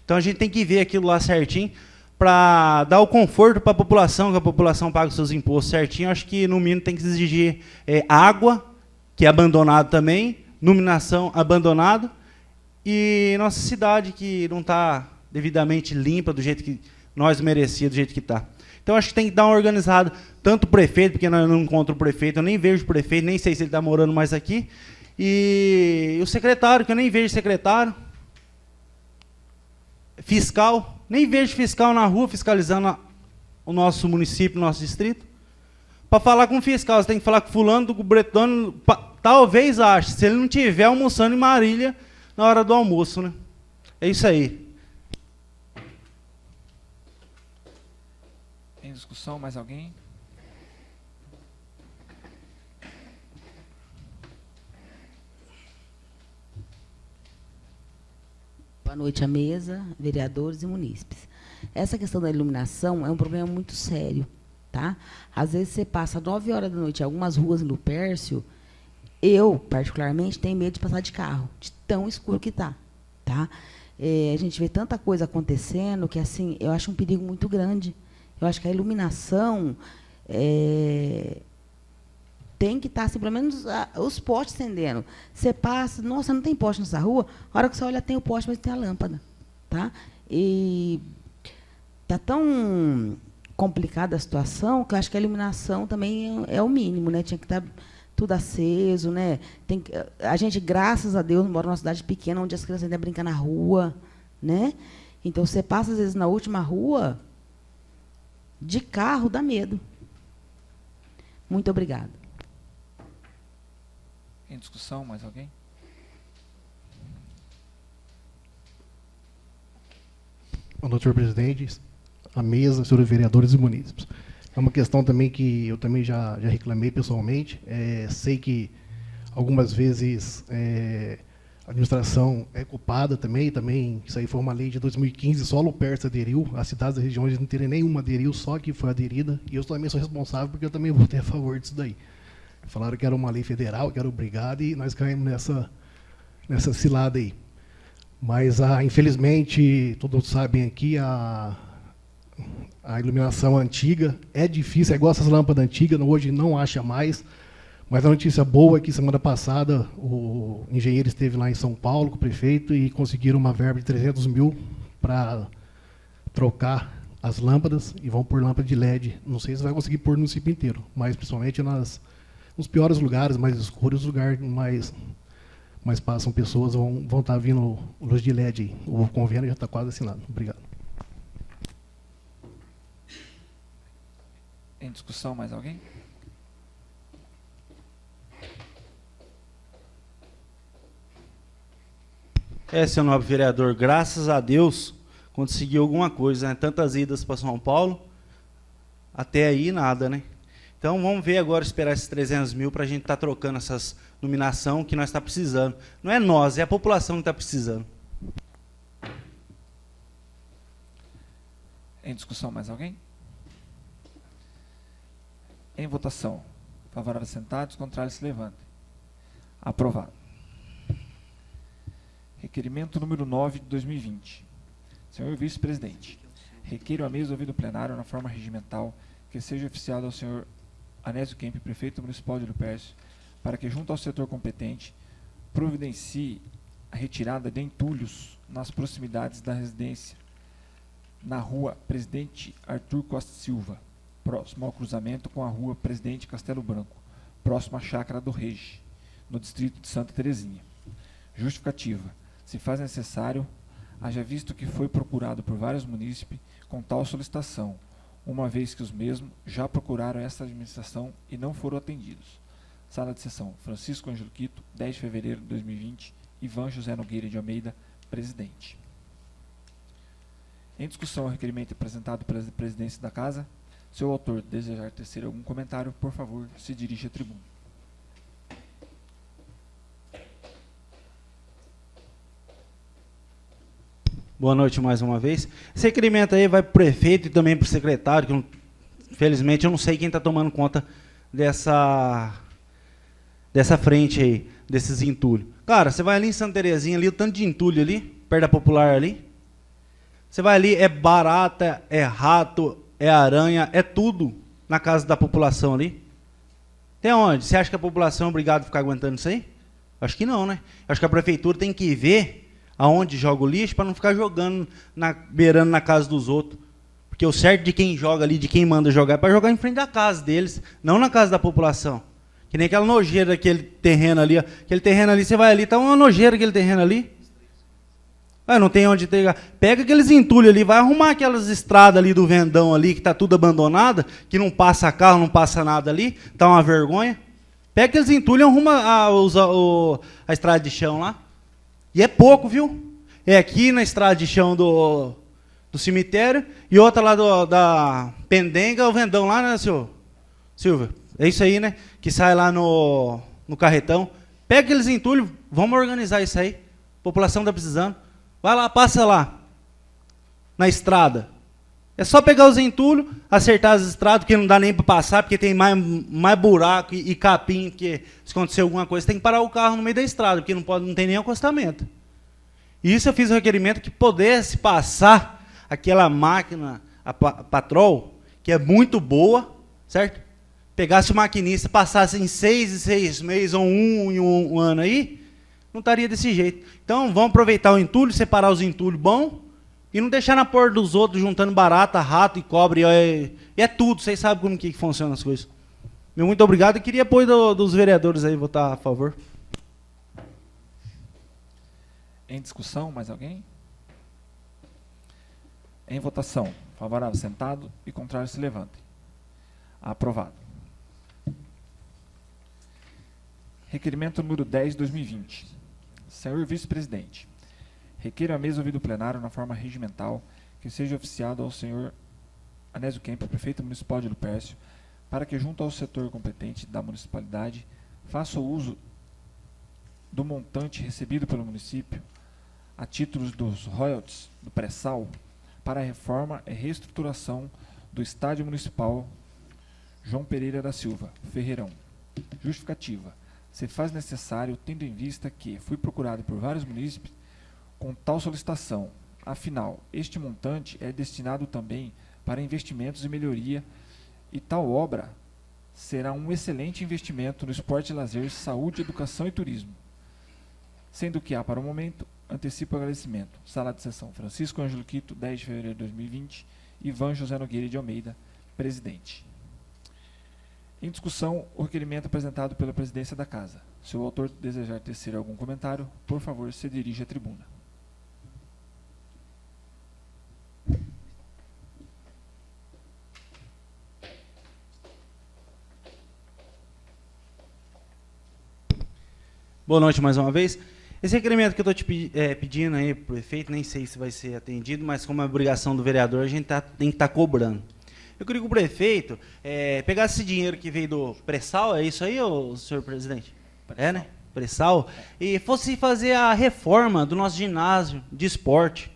Então, a gente tem que ver aquilo lá certinho para dar o conforto para a população, que a população paga os seus impostos certinho. Acho que, no mínimo, tem que exigir água, que é abandonado também, iluminação abandonado, e nossa cidade, que não está devidamente limpa do jeito que nós merecíamos, do jeito que está. Então, acho que tem que dar uma organizada, tanto o prefeito, porque eu não encontro o prefeito, eu nem vejo o prefeito, nem sei se ele está morando mais aqui, e o secretário, que eu nem vejo secretário, fiscal, nem vejo fiscal na rua fiscalizando o nosso município, o nosso distrito. Para falar com o fiscal, você tem que falar com fulano, com o bretano, talvez ache, se ele não estiver almoçando em Marília na hora do almoço, né? É isso aí. Em discussão, mais alguém? Boa noite à mesa, vereadores e munícipes. Essa questão da iluminação é um problema muito sério, tá? Às vezes você passa 9 horas da noite em algumas ruas em Lupércio, eu, particularmente, tenho medo de passar de carro, de tão escuro que está, tá? A gente vê tanta coisa acontecendo que, assim, eu acho um perigo muito grande. Eu acho que a iluminação tem que estar, assim, pelo menos, os postes acendendo. Você passa, nossa, não tem poste nessa rua, a hora que você olha, tem o poste, mas tem a lâmpada, tá? E está tão complicada a situação que eu acho que a iluminação também é o mínimo, né? Tinha que estar tudo aceso, né? A gente, graças a Deus, mora numa cidade pequena onde as crianças ainda brincam na rua, né? Então, você passa, às vezes, na última rua, de carro, dá medo. Muito obrigada. Em discussão, mais alguém? Boa noite, senhor presidente, a mesa, senhores vereadores e munícipes. É uma questão também que eu também já reclamei pessoalmente. Sei que algumas vezes a administração é culpada também. Isso aí foi uma lei de 2015, só Lupércio aderiu, as cidades e regiões não terem nenhuma aderiu, só que foi aderida. E eu também sou responsável porque eu também votei a favor disso daí. Falaram que era uma lei federal, que era obrigada, e nós caímos nessa cilada aí. Mas, infelizmente, todos sabem aqui, a iluminação antiga é difícil, é igual essas lâmpadas antigas, hoje não acha mais. Mas a notícia boa é que semana passada o engenheiro esteve lá em São Paulo com o prefeito e conseguiram uma verba de 300 mil para trocar as lâmpadas e vão pôr lâmpada de LED. Não sei se vai conseguir pôr no município inteiro, mas principalmente nos piores lugares, mais escuros, lugares mais passam pessoas, vão estar vindo luz de LED aí. O convênio já está quase assinado. Obrigado. Em discussão, mais alguém? Seu nobre vereador, graças a Deus, conseguiu alguma coisa, né? Tantas idas para São Paulo, até aí nada, né? Então, vamos ver agora, esperar esses 300 mil para a gente estar trocando essas iluminação que nós está precisando. Não é nós, é a população que está precisando. Em discussão, mais alguém? Em votação. Favorável sentados, contrário se levantem. Aprovado. Requerimento número 9 de 2020. Senhor vice-presidente, requeiro a mesa ouvido plenário na forma regimental que seja oficiado ao senhor Anésio Kemp, prefeito municipal de Lupércio, para que, junto ao setor competente, providencie a retirada de entulhos nas proximidades da residência, na rua Presidente Arthur Costa Silva, próximo ao cruzamento com a rua Presidente Castelo Branco, próximo à Chácara do Rege, no distrito de Santa Terezinha. Justificativa. Se faz necessário, haja visto que foi procurado por vários munícipes com tal solicitação, uma vez que os mesmos já procuraram esta administração e não foram atendidos. Sala de sessão, Francisco Ângelo Quito, 10 de fevereiro de 2020, Ivan José Nogueira de Almeida, presidente. Em discussão o requerimento apresentado pela presidência da Casa, se o autor desejar tecer algum comentário, por favor, se dirija à tribuna. Boa noite mais uma vez. Esse requerimento aí vai para o prefeito e também para o secretário, que infelizmente eu não sei quem está tomando conta dessa frente aí, desses entulhos. Cara, você vai ali em Santa Terezinha, ali, o tanto de entulho ali, perto da Popular ali. Você vai ali, é barata, é rato, é aranha, é tudo na casa da população ali. Tem onde? Você acha que a população é obrigada a ficar aguentando isso aí? Acho que não, né? Acho que a prefeitura tem que ver aonde joga o lixo para não ficar jogando, beirando na casa dos outros. Porque o certo de quem joga ali, de quem manda jogar, é para jogar em frente da casa deles, não na casa da população. Que nem aquela nojeira daquele terreno ali. Ó. Aquele terreno ali, você vai ali, tá uma nojeira aquele terreno ali. Ah, não tem onde pegar. Pega aqueles entulhos ali, vai arrumar aquelas estradas ali do Vendão ali, que está tudo abandonada, que não passa carro, não passa nada ali, tá uma vergonha. Pega aqueles entulhos e arruma a estrada de chão lá. E é pouco, viu? É aqui na estrada de chão do cemitério e outra lá da Pendenga, o Vendão lá, né, senhor Silvio? É isso aí, né? Que sai lá no carretão. Pega aqueles entulhos, vamos organizar isso aí. A população está precisando. Vai lá, passa lá, na estrada. É só pegar os entulhos, acertar as estradas, porque não dá nem para passar, porque tem mais buraco e capim, porque se acontecer alguma coisa, tem que parar o carro no meio da estrada, porque não tem nem acostamento. E isso eu fiz o requerimento que pudesse passar aquela máquina, a Patrol, que é muito boa, certo? Pegasse o maquinista, passasse em 6 e 6 meses, ou um ano aí, não estaria desse jeito. Então, vamos aproveitar o entulho, separar os entulhos bons, e não deixar na porta dos outros, juntando barata, rato e cobre. E é tudo, vocês sabem como que funcionam as coisas. Meu muito obrigado, e queria apoio dos vereadores aí, votar a favor. Em discussão, mais alguém? Em votação, favorável sentado e contrário se levante. Aprovado. Requerimento número 10, 2020. Senhor Vice-Presidente, requeiro à mesa ouvido plenário na forma regimental que seja oficiado ao senhor Anésio Kemper, prefeito municipal de Lupercio, para que, junto ao setor competente da municipalidade, faça o uso do montante recebido pelo município a títulos dos royalties do pré-sal para a reforma e reestruturação do Estádio Municipal João Pereira da Silva, Ferreirão. Justificativa. Se faz necessário, tendo em vista que fui procurado por vários munícipes com tal solicitação. Afinal, este montante é destinado também para investimentos e melhoria, e tal obra será um excelente investimento no esporte e lazer, saúde, educação e turismo. Sendo que há, para o momento, antecipo o agradecimento. Sala de sessão, Francisco Ângelo Quito, 10 de fevereiro de 2020, Ivan José Nogueira de Almeida, presidente. Em discussão, o requerimento apresentado pela presidência da Casa. Se o autor desejar tecer algum comentário, por favor, se dirija à tribuna. Boa noite mais uma vez. Esse requerimento que eu estou pedindo aí para o prefeito, nem sei se vai ser atendido, mas como é obrigação do vereador, a gente tem que estar cobrando. Eu queria que o prefeito pegasse esse dinheiro que veio do pré-sal, é isso aí, senhor presidente? É, né? Pré-sal. E fosse fazer a reforma do nosso ginásio de esporte,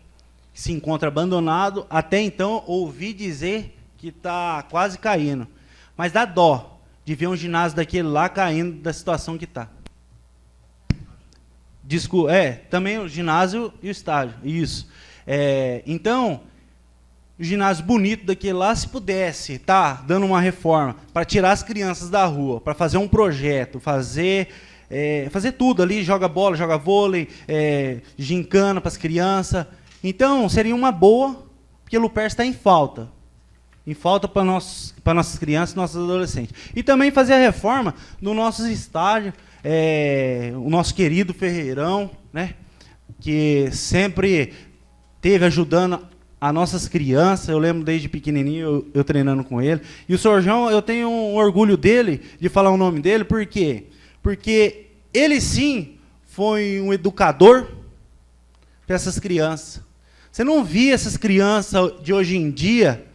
que se encontra abandonado. Até então, ouvi dizer que está quase caindo. Mas dá dó de ver um ginásio daquele lá caindo da situação que está. Também o ginásio e o estádio, isso. Então, o ginásio bonito daquele lá, se pudesse dando uma reforma para tirar as crianças da rua, para fazer um projeto, fazer tudo ali, joga bola, joga vôlei, gincana para as crianças. Então, seria uma boa, porque Lupercio está em falta para nossas crianças e nossos adolescentes. E também fazer a reforma do nosso estádio, o nosso querido Ferreirão, né, que sempre esteve ajudando as nossas crianças. Eu lembro desde pequenininho eu treinando com ele. E o senhor João, eu tenho um orgulho dele, de falar o nome dele, por quê? Porque ele sim foi um educador para essas crianças. Você não via essas crianças de hoje em dia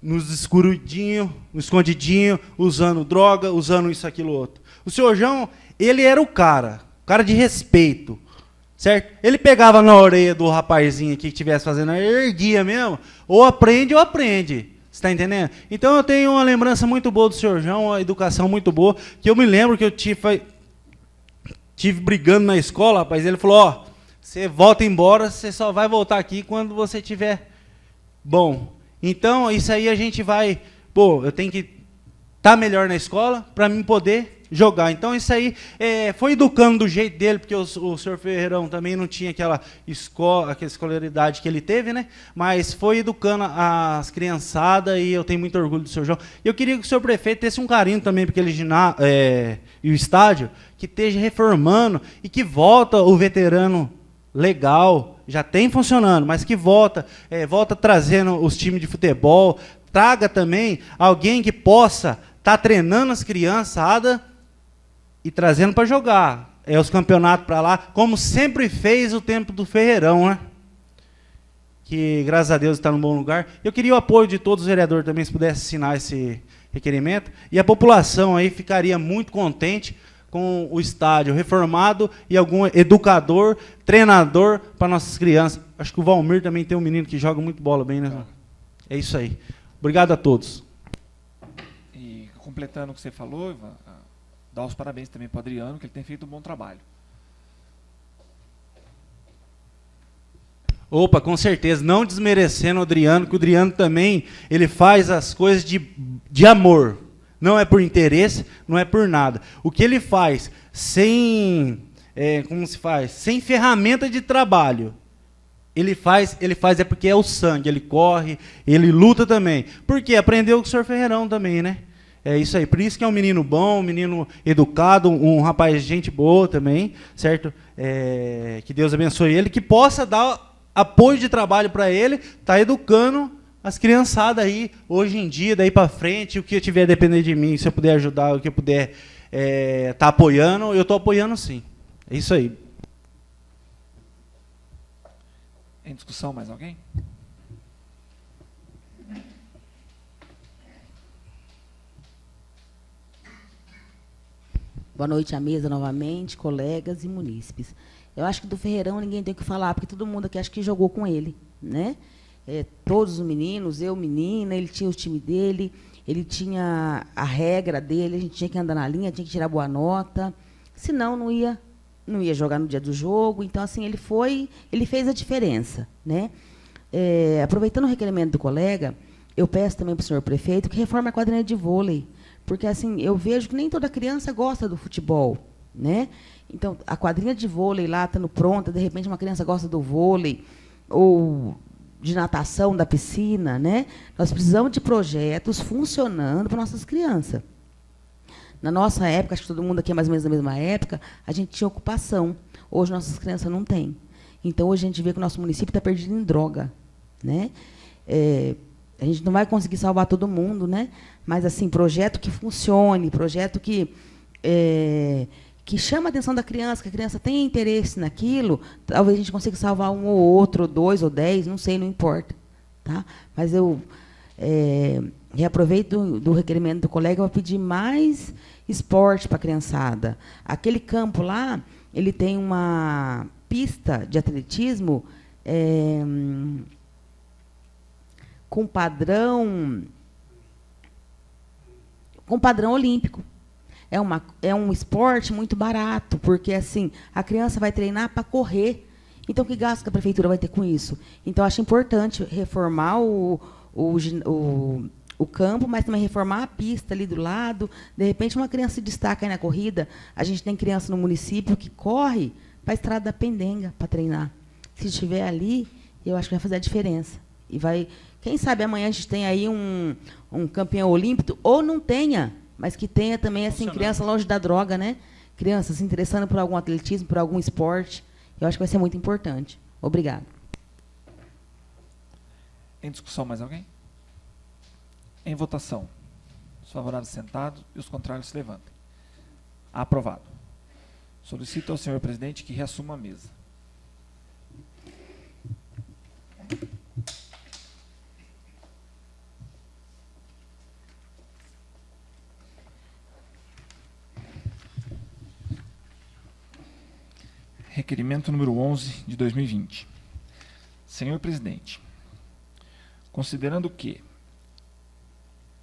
nos escondidinhos, usando droga, usando isso, aquilo, outro. O senhor João, ele era o cara de respeito, certo? Ele pegava na orelha do rapazinho aqui que estivesse fazendo, erguia mesmo, ou aprende, você está entendendo? Então eu tenho uma lembrança muito boa do senhor João, uma educação muito boa, que eu me lembro que eu tive brigando na escola, rapaz, ele falou, você volta embora, você só vai voltar aqui quando você tiver bom. Então, isso aí a gente vai... eu tenho que estar melhor na escola para mim poder jogar. Então, isso aí foi educando do jeito dele, porque o senhor Ferreirão também não tinha aquela escolaridade que ele teve, né? Mas foi educando as criançadas e eu tenho muito orgulho do senhor João. E eu queria que o senhor prefeito desse um carinho também para aquele ginásio e o estádio, que esteja reformando e que volta o veterano legal, já tem funcionando, mas que volta trazendo os times de futebol, traga também alguém que possa estar treinando as criançadas e trazendo para jogar. Os campeonatos para lá, como sempre fez o tempo do Ferreirão, né? Que, graças a Deus, está num bom lugar. Eu queria o apoio de todos os vereadores também, se pudesse assinar esse requerimento. E a população aí ficaria muito contente com o estádio reformado e algum educador, treinador para nossas crianças. Acho que o Valmir também tem um menino que joga muito bola bem, né? É isso aí. Obrigado a todos. E completando o que você falou, Ivan, dar os parabéns também para o Adriano, que ele tem feito um bom trabalho. Opa, com certeza, não desmerecendo o Adriano, que o Adriano também ele faz as coisas de amor. Não é por interesse, não é por nada. O que ele faz sem ferramenta de trabalho, ele faz é porque é o sangue, ele corre, ele luta também. Porque aprendeu com o senhor Ferreirão também, né? É isso aí. Por isso que é um menino bom, um menino educado, um rapaz de gente boa também, certo? Que Deus abençoe ele, que possa dar apoio de trabalho para ele, tá educando as criançadas aí, hoje em dia, daí para frente, o que eu tiver a depender de mim, se eu puder ajudar, o que eu puder tá apoiando, eu estou apoiando sim. É isso aí. Em discussão, mais alguém? Boa noite à mesa novamente, colegas e munícipes. Eu acho que do Ferreirão ninguém tem o que falar, porque todo mundo aqui acho que jogou com ele, né? Todos os meninos, eu menina, ele tinha o time dele, ele tinha a regra dele, a gente tinha que andar na linha, tinha que tirar boa nota, senão não ia jogar no dia do jogo. Então, assim, ele fez a diferença, né? Aproveitando o requerimento do colega, eu peço também para o senhor prefeito que reforme a quadrilha de vôlei, porque assim, eu vejo que nem toda criança gosta do futebol, né? Então, a quadrilha de vôlei lá estando pronta, de repente uma criança gosta do vôlei, ou de natação, da piscina, né? Nós precisamos de projetos funcionando para nossas crianças. Na nossa época, acho que todo mundo aqui é mais ou menos da mesma época, a gente tinha ocupação. Hoje, nossas crianças não têm. Então, hoje a gente vê que o nosso município está perdido em droga, né? A gente não vai conseguir salvar todo mundo, né? Mas, assim, projeto que funcione, projeto que chama a atenção da criança, que a criança tenha interesse naquilo, talvez a gente consiga salvar um ou outro, ou 2 ou 10, não sei, não importa. Tá? Mas eu reaproveito do requerimento do colega para pedir mais esporte para a criançada. Aquele campo lá, ele tem uma pista de atletismo com padrão olímpico. É um esporte muito barato, porque assim a criança vai treinar para correr. Então, que gasto que a prefeitura vai ter com isso? Então, acho importante reformar o campo, mas também reformar a pista ali do lado. De repente, uma criança se destaca aí na corrida. A gente tem criança no município que corre para a Estrada da Pendenga para treinar. Se estiver ali, eu acho que vai fazer a diferença. E vai, quem sabe amanhã a gente tem aí um campeão olímpico, ou não tenha, mas que tenha também assim, criança longe da droga, né? Criança se interessando por algum atletismo, por algum esporte. Eu acho que vai ser muito importante. Obrigada. Em discussão, mais alguém? Em votação. Os favoráveis sentados e os contrários se levantem. Aprovado. Solicito ao senhor presidente que reassuma a mesa. Requerimento número 11 de 2020. Senhor presidente, considerando que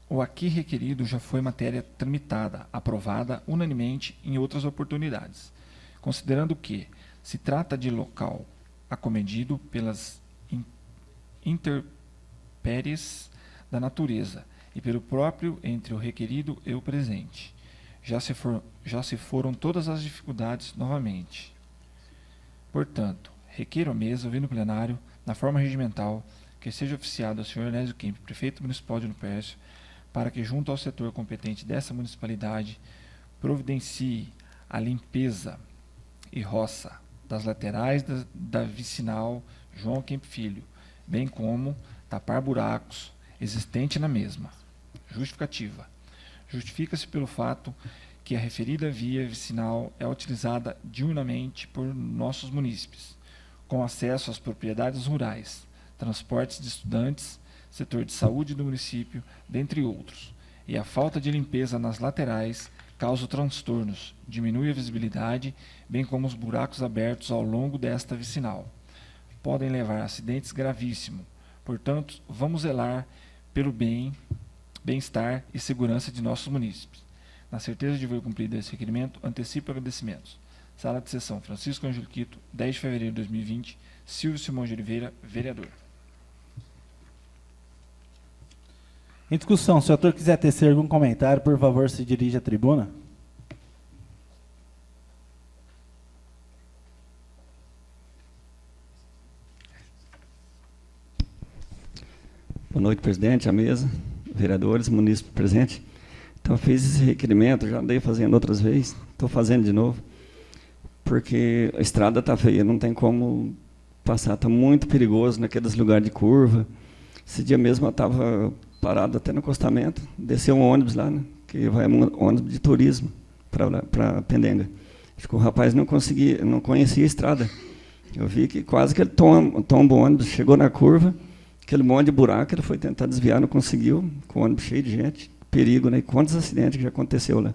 o aqui requerido já foi matéria tramitada, aprovada unanimemente em outras oportunidades, considerando que se trata de local acometido pelas intempéries da natureza e pelo próprio entre o requerido e o presente, já se foram todas as dificuldades novamente. Portanto, requeiro à mesa, ouvir no plenário, na forma regimental, que seja oficiado ao senhor Onésio Kemp, prefeito municipal de Unipércio, para que, junto ao setor competente dessa municipalidade, providencie a limpeza e roça das laterais da vicinal João Kemp Filho, bem como tapar buracos existentes na mesma. Justificativa. Justifica-se pelo fato que a referida via vicinal é utilizada diurnamente por nossos munícipes, com acesso às propriedades rurais, transportes de estudantes, setor de saúde do município, dentre outros, e a falta de limpeza nas laterais causa transtornos, diminui a visibilidade, bem como os buracos abertos ao longo desta vicinal. Podem levar a acidentes gravíssimos. Portanto, vamos zelar pelo bem-estar e segurança de nossos munícipes. Na certeza de ver cumprido esse requerimento, antecipo agradecimentos. Sala de sessão, Francisco Ângelo Quito, 10 de fevereiro de 2020, Silvio Simão de Oliveira, vereador. Em discussão, se o autor quiser tecer algum comentário, por favor, se dirija à tribuna. Boa noite, presidente, à mesa, vereadores, munícipes presentes. Então, eu fiz esse requerimento, já andei fazendo outras vezes, estou fazendo de novo, porque a estrada está feia, não tem como passar, está muito perigoso naqueles lugares de curva. Esse dia mesmo eu estava parado até no acostamento, desceu um ônibus lá, né, que vai um ônibus de turismo para Pendenga. Acho que o rapaz não conhecia a estrada. Eu vi que quase que ele tomba o ônibus, chegou na curva, aquele monte de buraco, ele foi tentar desviar, não conseguiu, com o ônibus cheio de gente, perigo, né? E quantos acidentes que já aconteceu lá.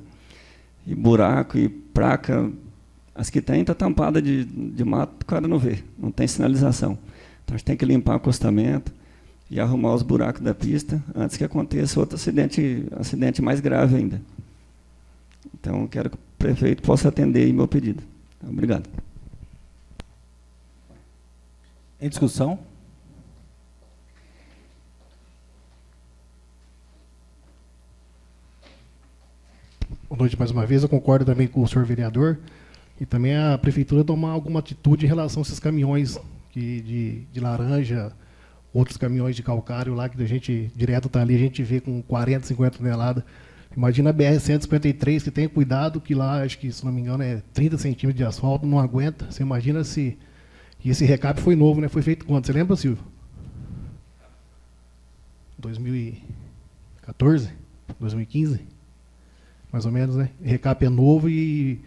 E buraco, e placa, as que tem está tampada de mato, o cara não vê, não tem sinalização. Então a gente tem que limpar o acostamento e arrumar os buracos da pista antes que aconteça outro acidente mais grave ainda. Então, quero que o prefeito possa atender aí meu pedido. Obrigado. Em discussão? Boa noite mais uma vez. Eu concordo também com o senhor vereador e também a prefeitura tomar alguma atitude em relação a esses caminhões de laranja, outros caminhões de calcário lá, que a gente direto está ali, a gente vê com 40, 50 toneladas. Imagina a BR-153, que tem cuidado, que lá, acho que, se não me engano, é 30 centímetros de asfalto, não aguenta. Você imagina se... E esse recap foi novo, né? Foi feito quando? Você lembra, Silvio? 2014? 2015? Mais ou menos, né? Recap é novo e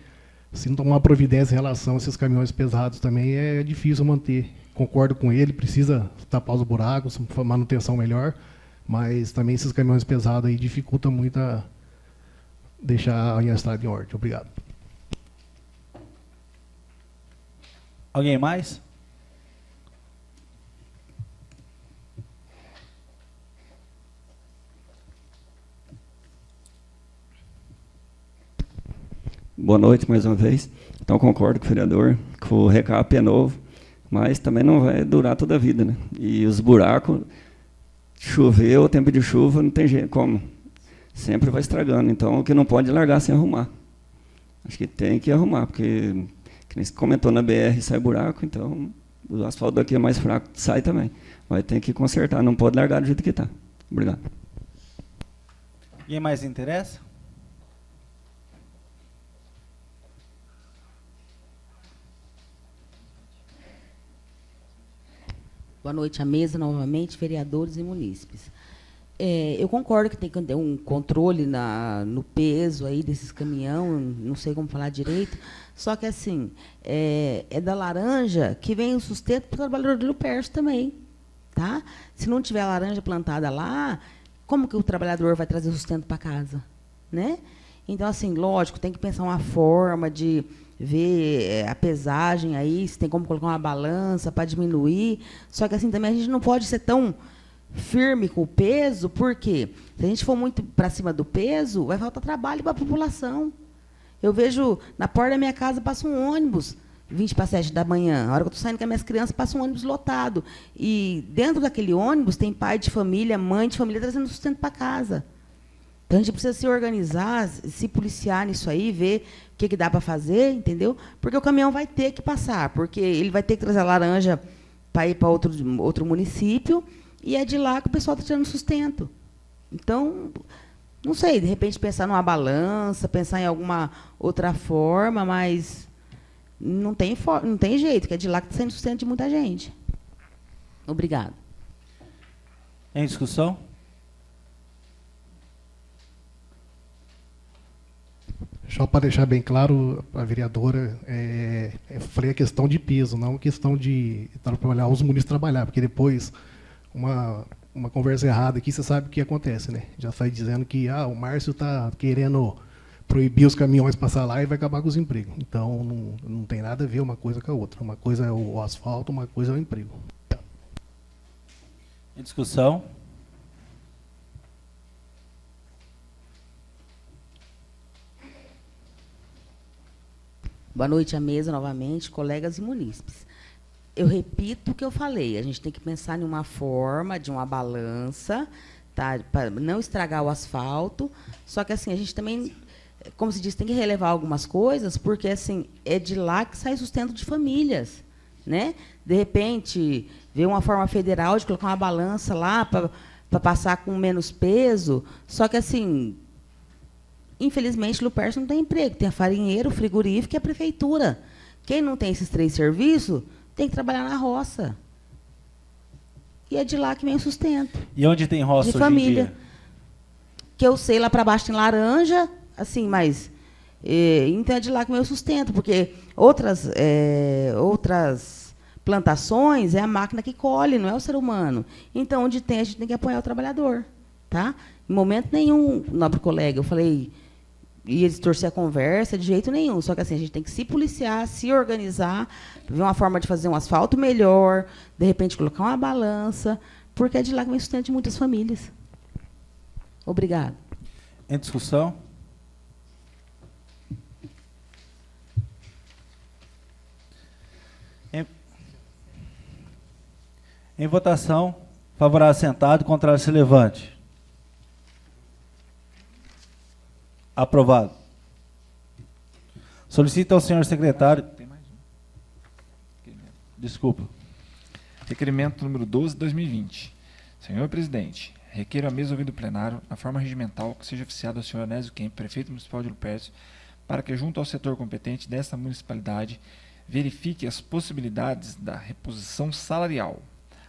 se não tomar uma providência em relação a esses caminhões pesados também é difícil manter. Concordo com ele, precisa tapar os buracos, manutenção melhor, mas também esses caminhões pesados aí dificultam muito a deixar a estrada em ordem. Obrigado. Alguém mais? Boa noite mais uma vez. Então, concordo com o vereador, que o recap é novo, mas também não vai durar toda a vida, né? E os buracos, choveu, tempo de chuva, não tem jeito, como? Sempre vai estragando. Então, o que não pode é largar sem arrumar. Acho que tem que arrumar, porque, que nem você comentou, na BR sai buraco, então o asfalto daqui é mais fraco, sai também. Mas tem que consertar, não pode largar do jeito que está. Obrigado. Quem mais interessa? Boa noite à mesa, novamente, vereadores e munícipes. Eu concordo que tem que ter um controle no peso aí desses caminhões, não sei como falar direito, só que, assim, é da laranja que vem o sustento para o trabalhador do Lupercio também. Tá? Se não tiver laranja plantada lá, como que o trabalhador vai trazer sustento para casa? Né? Então, assim, lógico, tem que pensar uma forma de ver a pesagem aí, se tem como colocar uma balança para diminuir. Só que assim também a gente não pode ser tão firme com o peso, porque se a gente for muito para cima do peso, vai faltar trabalho para a população. Eu vejo, na porta da minha casa passa um ônibus, 20 para 7 da manhã. A hora que eu estou saindo com as minhas crianças, passa um ônibus lotado. E dentro daquele ônibus tem pai de família, mãe de família trazendo sustento para casa. Então, a gente precisa se organizar, se policiar nisso aí, ver o que dá para fazer, entendeu? Porque o caminhão vai ter que passar, porque ele vai ter que trazer a laranja para ir para outro município, e é de lá que o pessoal está tirando sustento. Então, não sei, de repente pensar numa balança, pensar em alguma outra forma, mas não tem jeito, que é de lá que está saindo sustento de muita gente. Obrigada. Em discussão? Só para deixar bem claro, a vereadora, eu falei a questão de peso, não a questão de trabalhar, os munícipes trabalhar, porque depois uma conversa errada aqui, você sabe o que acontece, né? Já sai dizendo que o Márcio está querendo proibir os caminhões passar lá e vai acabar com os empregos. Então, não tem nada a ver uma coisa com a outra. Uma coisa é o asfalto, uma coisa é o emprego. Em discussão? Boa noite à mesa, novamente, colegas e munícipes. Eu repito o que eu falei, a gente tem que pensar em uma forma, de uma balança, tá, para não estragar o asfalto, só que assim, a gente também, como se diz, tem que relevar algumas coisas, porque assim, é de lá que sai sustento de famílias, né? De repente, ver uma forma federal de colocar uma balança lá para passar com menos peso, só que assim, infelizmente, Lupercio não tem emprego. Tem a farinheira, o frigorífico e a prefeitura. Quem não tem esses 3 serviços tem que trabalhar na roça. E é de lá que vem o sustento. E onde tem roça de hoje família. em dia? Que eu sei, lá para baixo tem laranja, assim, mas... então é de lá que vem o sustento, porque outras plantações é a máquina que colhe, não é o ser humano. Então, onde tem, a gente tem que apoiar o trabalhador. Tá? Em momento nenhum, nobre colega, eu falei... ia distorcer a conversa de jeito nenhum. Só que assim, a gente tem que se policiar, se organizar, ver uma forma de fazer um asfalto melhor, de repente colocar uma balança, porque é de lá que vem sustento de muitas famílias. Obrigada. Em discussão? Em votação, favorável sentado, contrário se levante. Aprovado. Solicito ao senhor secretário... Tem mais um. Desculpa. Requerimento número 12 de 2020. Senhor presidente, requeiro a mesa ouvida do plenário, na forma regimental, que seja oficiado ao senhor Anésio Kemp, prefeito municipal de Lupercio, para que, junto ao setor competente desta municipalidade, verifique as possibilidades da reposição salarial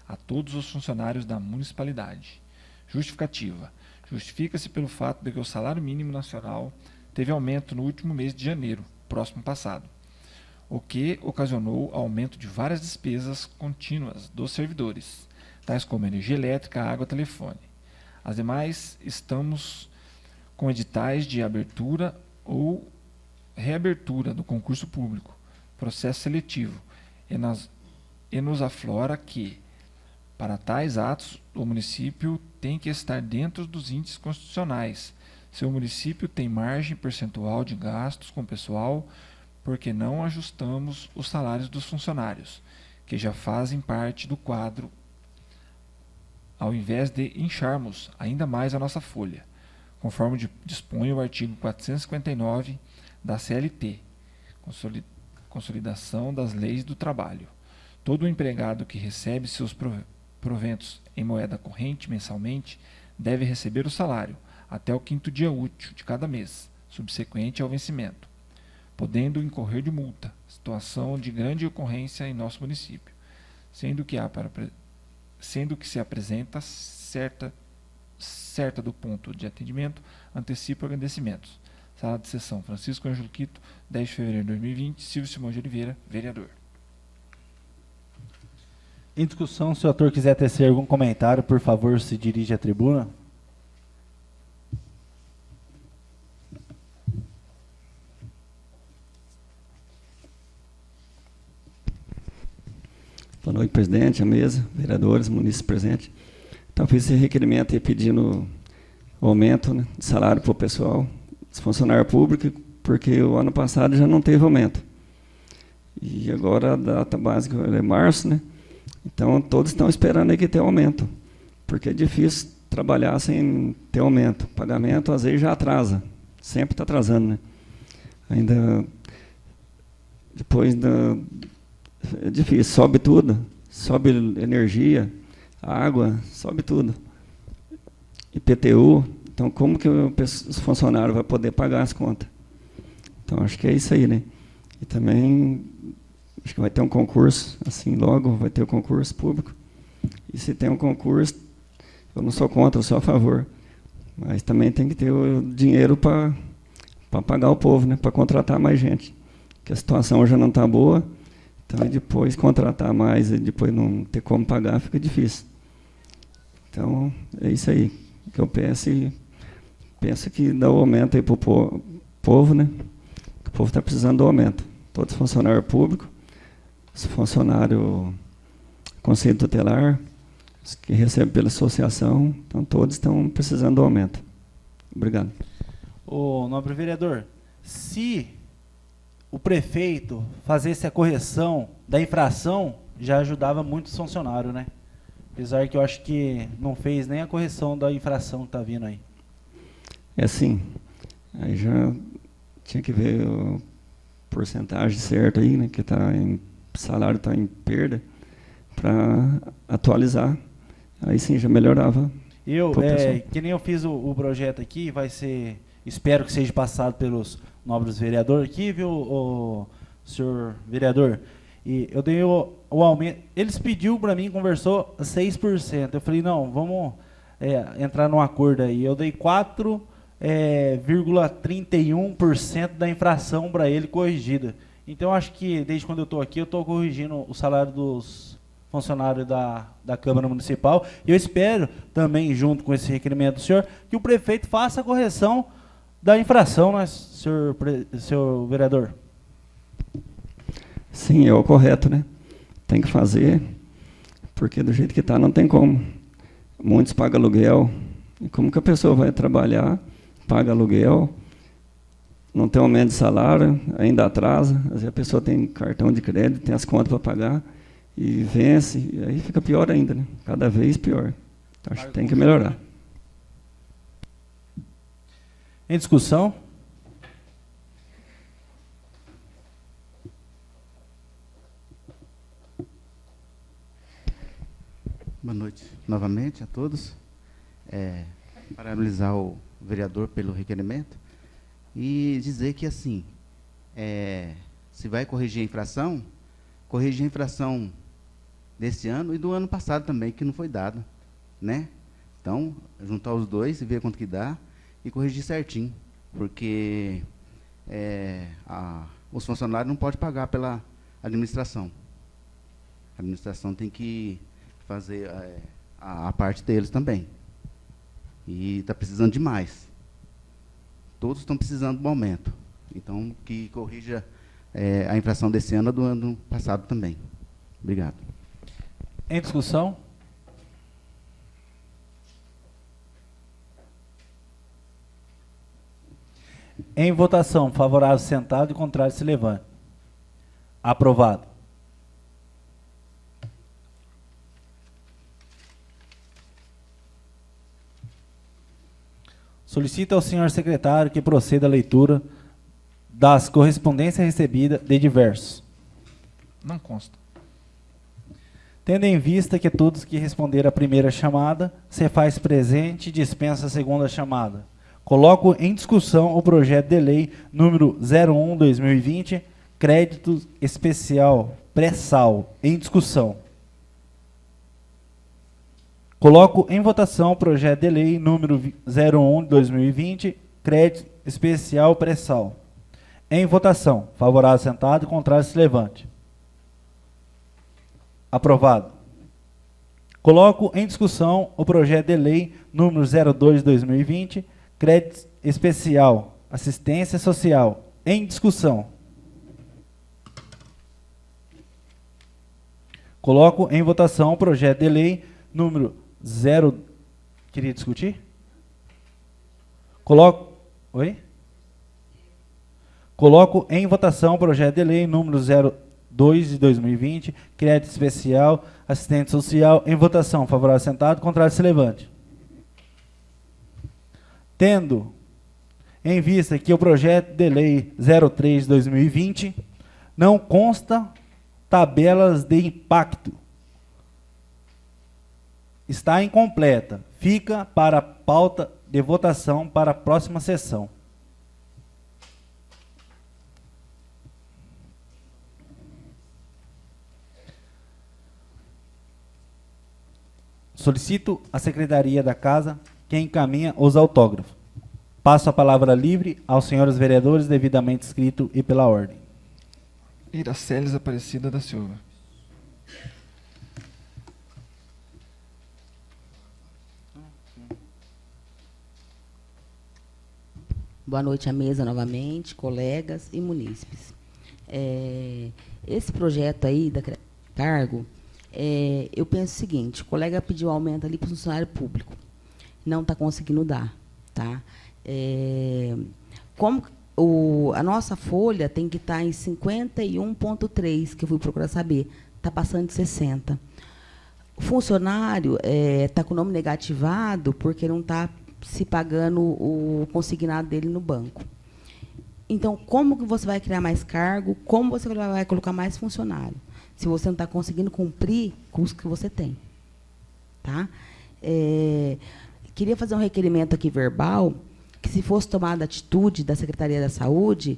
a todos os funcionários da municipalidade. Justificativa. Justifica-se pelo fato de que o salário mínimo nacional teve aumento no último mês de janeiro, próximo passado, o que ocasionou aumento de várias despesas contínuas dos servidores, tais como energia elétrica, água e telefone. As demais, estamos com editais de abertura ou reabertura do concurso público, processo seletivo, e nos aflora que, para tais atos, o município tem que estar dentro dos índices constitucionais. Se o município tem margem percentual de gastos com pessoal, porque não ajustamos os salários dos funcionários, que já fazem parte do quadro, ao invés de incharmos ainda mais a nossa folha, conforme dispõe o artigo 459 da CLT, Consolidação das Leis do Trabalho. Todo empregado que recebe seus proventos em moeda corrente mensalmente deve receber o salário até o 5º dia útil de cada mês, subsequente ao vencimento, podendo incorrer de multa, situação de grande ocorrência em nosso município, sendo que se apresenta certa do ponto de atendimento, antecipa agradecimentos. Sala de sessão, Francisco Ângelo Quito, 10 de fevereiro de 2020, Silvio Simões de Oliveira, vereador. Em discussão, se o autor quiser tecer algum comentário, por favor, se dirige à tribuna. Boa noite, presidente, a mesa, vereadores, munícipes presentes. Então, fiz esse requerimento aí pedindo o aumento, né, de salário para o pessoal, dos funcionários públicos, porque o ano passado já não teve aumento. E agora a data básica é março, né? Então, todos estão esperando aí que tenha aumento, porque é difícil trabalhar sem ter aumento. O pagamento, às vezes, já atrasa. Sempre está atrasando, né? Ainda, depois, é difícil. Sobe tudo. Sobe energia, água, sobe tudo. IPTU. Então, como que os funcionários vão poder pagar as contas? Então, acho que é isso aí, né? E também, acho que vai ter um concurso, assim, logo vai ter o concurso público. E se tem um concurso, eu não sou contra, eu sou a favor. Mas também tem que ter o dinheiro para pagar o povo, né? Para contratar mais gente. Porque a situação já não está boa, então e depois contratar mais e depois não ter como pagar fica difícil. Então, é isso aí que eu penso e penso que dá o aumento aí para o povo, né? O povo está precisando do aumento. Todos os funcionários públicos, os funcionários Conselho Tutelar, os que recebem pela associação, então todos estão precisando do aumento. Obrigado. Ô, nobre vereador, se o prefeito fizesse a correção da infração, já ajudava muito os funcionários, né? Apesar que eu acho que não fez nem a correção da infração que está vindo aí. É sim. Aí já tinha que ver a porcentagem certa aí, né? Que o salário está em perda, para atualizar. Aí sim já melhorava. Que nem eu fiz o projeto aqui, vai ser, espero que seja passado pelos nobres vereadores aqui, viu, o senhor vereador? E eu dei o aumento, eles pediu para mim, conversou 6%. Eu falei, não, vamos entrar num acordo aí. Eu dei 4,31% da infração para ele corrigida. Então, acho que desde quando eu estou aqui, eu estou corrigindo o salário dos funcionários da Câmara Municipal. E eu espero também, junto com esse requerimento do senhor, que o prefeito faça a correção da infração, né, senhor vereador? Sim, é o correto, né? Tem que fazer, porque do jeito que está não tem como. Muitos pagam aluguel. E como que a pessoa vai trabalhar, paga aluguel, não tem aumento de salário, ainda atrasa, às vezes a pessoa tem cartão de crédito, tem as contas para pagar, e vence, e aí fica pior ainda, né? Cada vez pior. Então, acho que tem que melhorar. Em discussão? Boa noite novamente a todos. Parabenizar o vereador pelo requerimento e dizer que, assim, se vai corrigir a infração, corrigir a infração desse ano e do ano passado também, que não foi dado, né? Então, juntar os dois e ver quanto que dá e corrigir certinho, porque os funcionários não podem pagar pela administração. A administração tem que fazer a parte deles também. E está precisando de mais. Todos estão precisando do aumento. Então, que corrija a infração desse ano e do ano passado também. Obrigado. Em discussão? Em votação, favorável sentado e contrário se levante. Aprovado. Solicito ao senhor secretário que proceda à leitura das correspondências recebidas de diversos. Não consta. Tendo em vista que todos que responderam à primeira chamada, se faz presente e dispensa a segunda chamada. Coloco em discussão o projeto de lei número 01/2020, crédito especial pré-sal, em discussão. Coloco em votação o projeto de lei número 01/2020, crédito especial pré-sal. Em votação, favorável sentado e contrário se levante. Aprovado. Coloco em discussão o projeto de lei número 02/2020, crédito especial, assistência social, em discussão. Coloco em votação o projeto de lei número 0... Queria discutir? Oi? Coloco em votação o projeto de lei número 02/2020, crédito especial, assistente social, em votação. Favorável sentado, contrário se levante. Tendo em vista que o projeto de lei 03/2020 não consta tabelas de impacto, está incompleta, fica para a pauta de votação para a próxima sessão. Solicito à Secretaria da Casa que encaminha os autógrafos. Passo a palavra livre aos senhores vereadores, devidamente escrito e pela ordem. Iraceles Aparecida da Silva. Boa noite à mesa novamente, colegas e munícipes. Esse projeto aí da cargo, eu penso o seguinte: o colega pediu aumento ali para o funcionário público, não está conseguindo dar, tá? Como a nossa folha tem que estar em 51,3, que eu fui procurar saber, está passando de 60. O funcionário está com o nome negativado porque não está se pagando o consignado dele no banco. Então, como que você vai criar mais cargo? Como você vai colocar mais funcionário? Se você não está conseguindo cumprir com os que você tem. Tá? Queria fazer um requerimento aqui verbal, que se fosse tomada atitude da Secretaria da Saúde,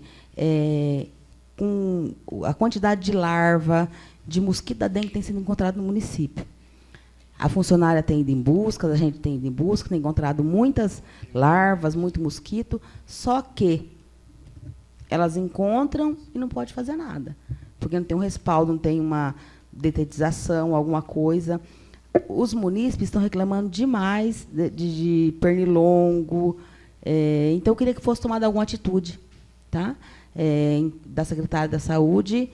com a quantidade de larva, de mosquito da dengue que tem sido encontrado no município. A funcionária tem ido em busca, a gente tem ido em busca, tem encontrado muitas larvas, muito mosquito, só que elas encontram e não pode fazer nada, porque não tem um respaldo, não tem uma detetização, alguma coisa. Os munícipes estão reclamando demais de pernilongo, então eu queria que fosse tomada alguma atitude, tá? Da Secretaria da Saúde,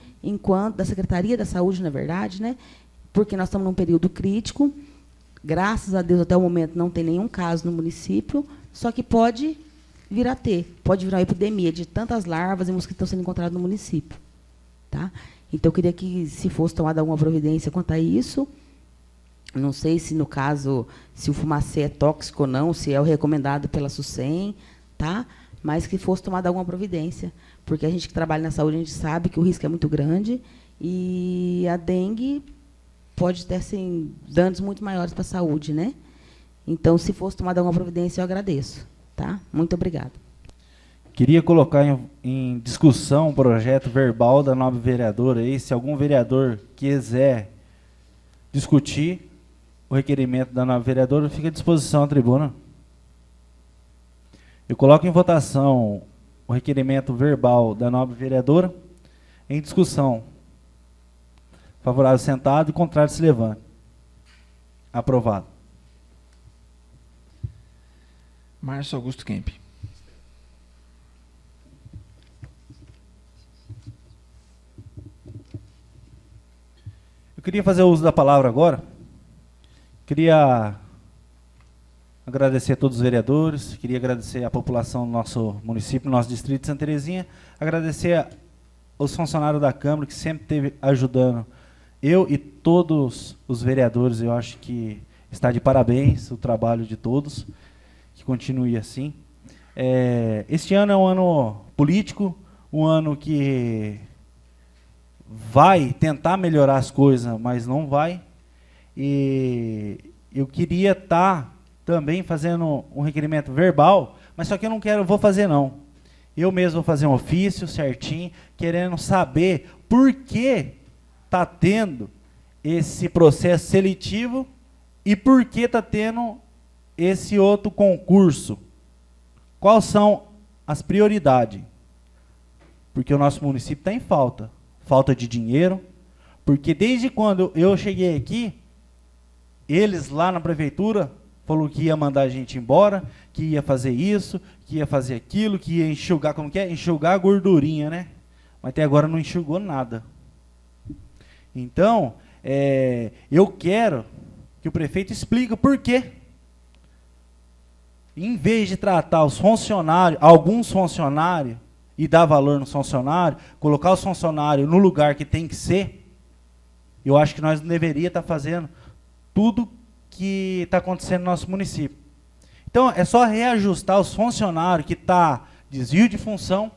da Secretaria da Saúde, na verdade, né? Porque nós estamos num período crítico, graças a Deus, até o momento, não tem nenhum caso no município, só que pode vir a ter, pode virar uma epidemia de tantas larvas e mosquitos que estão sendo encontrados no município. Tá? Então, eu queria que, se fosse tomada alguma providência quanto a isso, não sei se, no caso, se o fumacê é tóxico ou não, se é o recomendado pela SUSEM, tá? Mas que fosse tomada alguma providência, porque a gente que trabalha na saúde, a gente sabe que o risco é muito grande e a dengue pode ter assim, danos muito maiores para a saúde, né? Então, se fosse tomada alguma providência, eu agradeço. Tá? Muito obrigada. Queria colocar em discussão o projeto verbal da nova vereadora. E se algum vereador quiser discutir o requerimento da nova vereadora, fica à disposição à tribuna. Eu coloco em votação o requerimento verbal da nova vereadora em discussão. Favorável sentado e contrário se levante. Aprovado. Márcio Augusto Kemp. Eu queria fazer uso da palavra agora. Queria agradecer a todos os vereadores, queria agradecer a população do nosso município, do nosso distrito de Santa Terezinha, agradecer aos funcionários da Câmara que sempre esteve ajudando eu e todos os vereadores. Eu acho que está de parabéns o trabalho de todos, que continue assim. Este ano é um ano político, um ano que vai tentar melhorar as coisas, mas não vai. E eu queria estar também fazendo um requerimento verbal, mas só que eu não quero, vou fazer não. Eu mesmo vou fazer um ofício certinho, querendo saber por que está tendo esse processo seletivo e por que está tendo esse outro concurso. Quais são as prioridades? Porque o nosso município está em falta de dinheiro, porque desde quando eu cheguei aqui, eles lá na prefeitura falaram que ia mandar a gente embora, que ia fazer isso, que ia fazer aquilo, que ia enxugar, como que é? Enxugar a gordurinha, né? Mas até agora não enxugou nada. Então, eu quero que o prefeito explique o porquê. Em vez de tratar os funcionários, alguns funcionários, e dar valor nos funcionários, colocar os funcionários no lugar que tem que ser, eu acho que nós não deveríamos estar fazendo tudo que está acontecendo no nosso município. Então, Então, é só reajustar os funcionários que está desvio de função,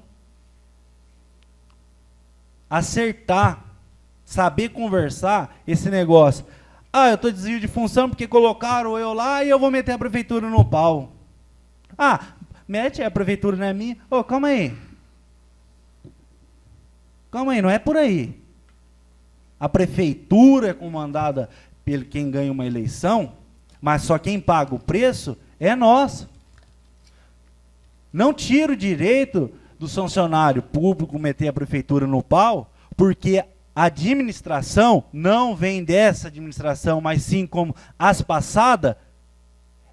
acertar, saber conversar esse negócio. Ah, eu estou desvio de função porque colocaram eu lá e eu vou meter a prefeitura no pau. Ah, mete a prefeitura, não é minha. Ô, calma aí. Calma aí, não é por aí. A prefeitura é comandada por quem ganha uma eleição, mas só quem paga o preço é nós. Não tira o direito do funcionário público meter a prefeitura no pau, porque a administração não vem dessa administração, mas sim como as passadas,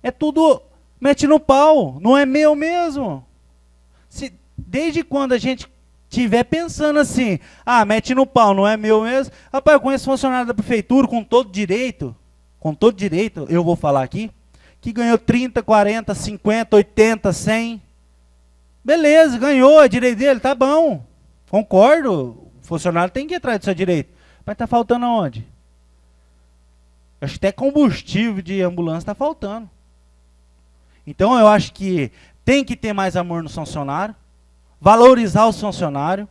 é tudo mete no pau, não é meu mesmo. Desde quando a gente estiver pensando assim, ah, mete no pau, não é meu mesmo, rapaz, eu conheço funcionário da prefeitura com todo direito, eu vou falar aqui, que ganhou 30, 40, 50, 80, 100, beleza, ganhou, é direito dele, tá bom, concordo, o funcionário tem que ir atrás do seu direito, mas está faltando aonde? Acho que até combustível de ambulância está faltando. Então eu acho que tem que ter mais amor no funcionário, valorizar os funcionários,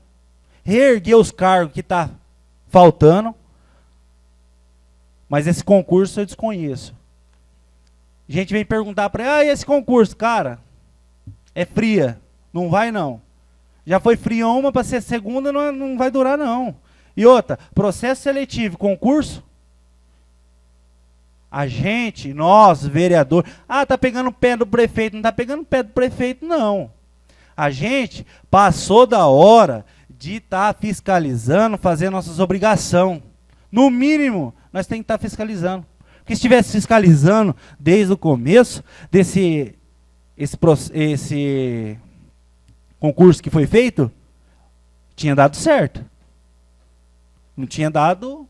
reerguer os cargos que está faltando, mas esse concurso eu desconheço. A gente vem perguntar para ele, ah, e esse concurso, cara, é fria, não vai não. Já foi fria uma, para ser segunda não vai durar não. E outra, processo seletivo, concurso, a gente, nós, vereador, ah, tá pegando o pé do prefeito, não tá pegando o pé do prefeito não. A gente passou da hora de estar fiscalizando, fazer nossas obrigações. No mínimo, nós temos que estar fiscalizando. Porque se estivesse fiscalizando desde o começo desse concurso que foi feito, tinha dado certo. Não tinha dado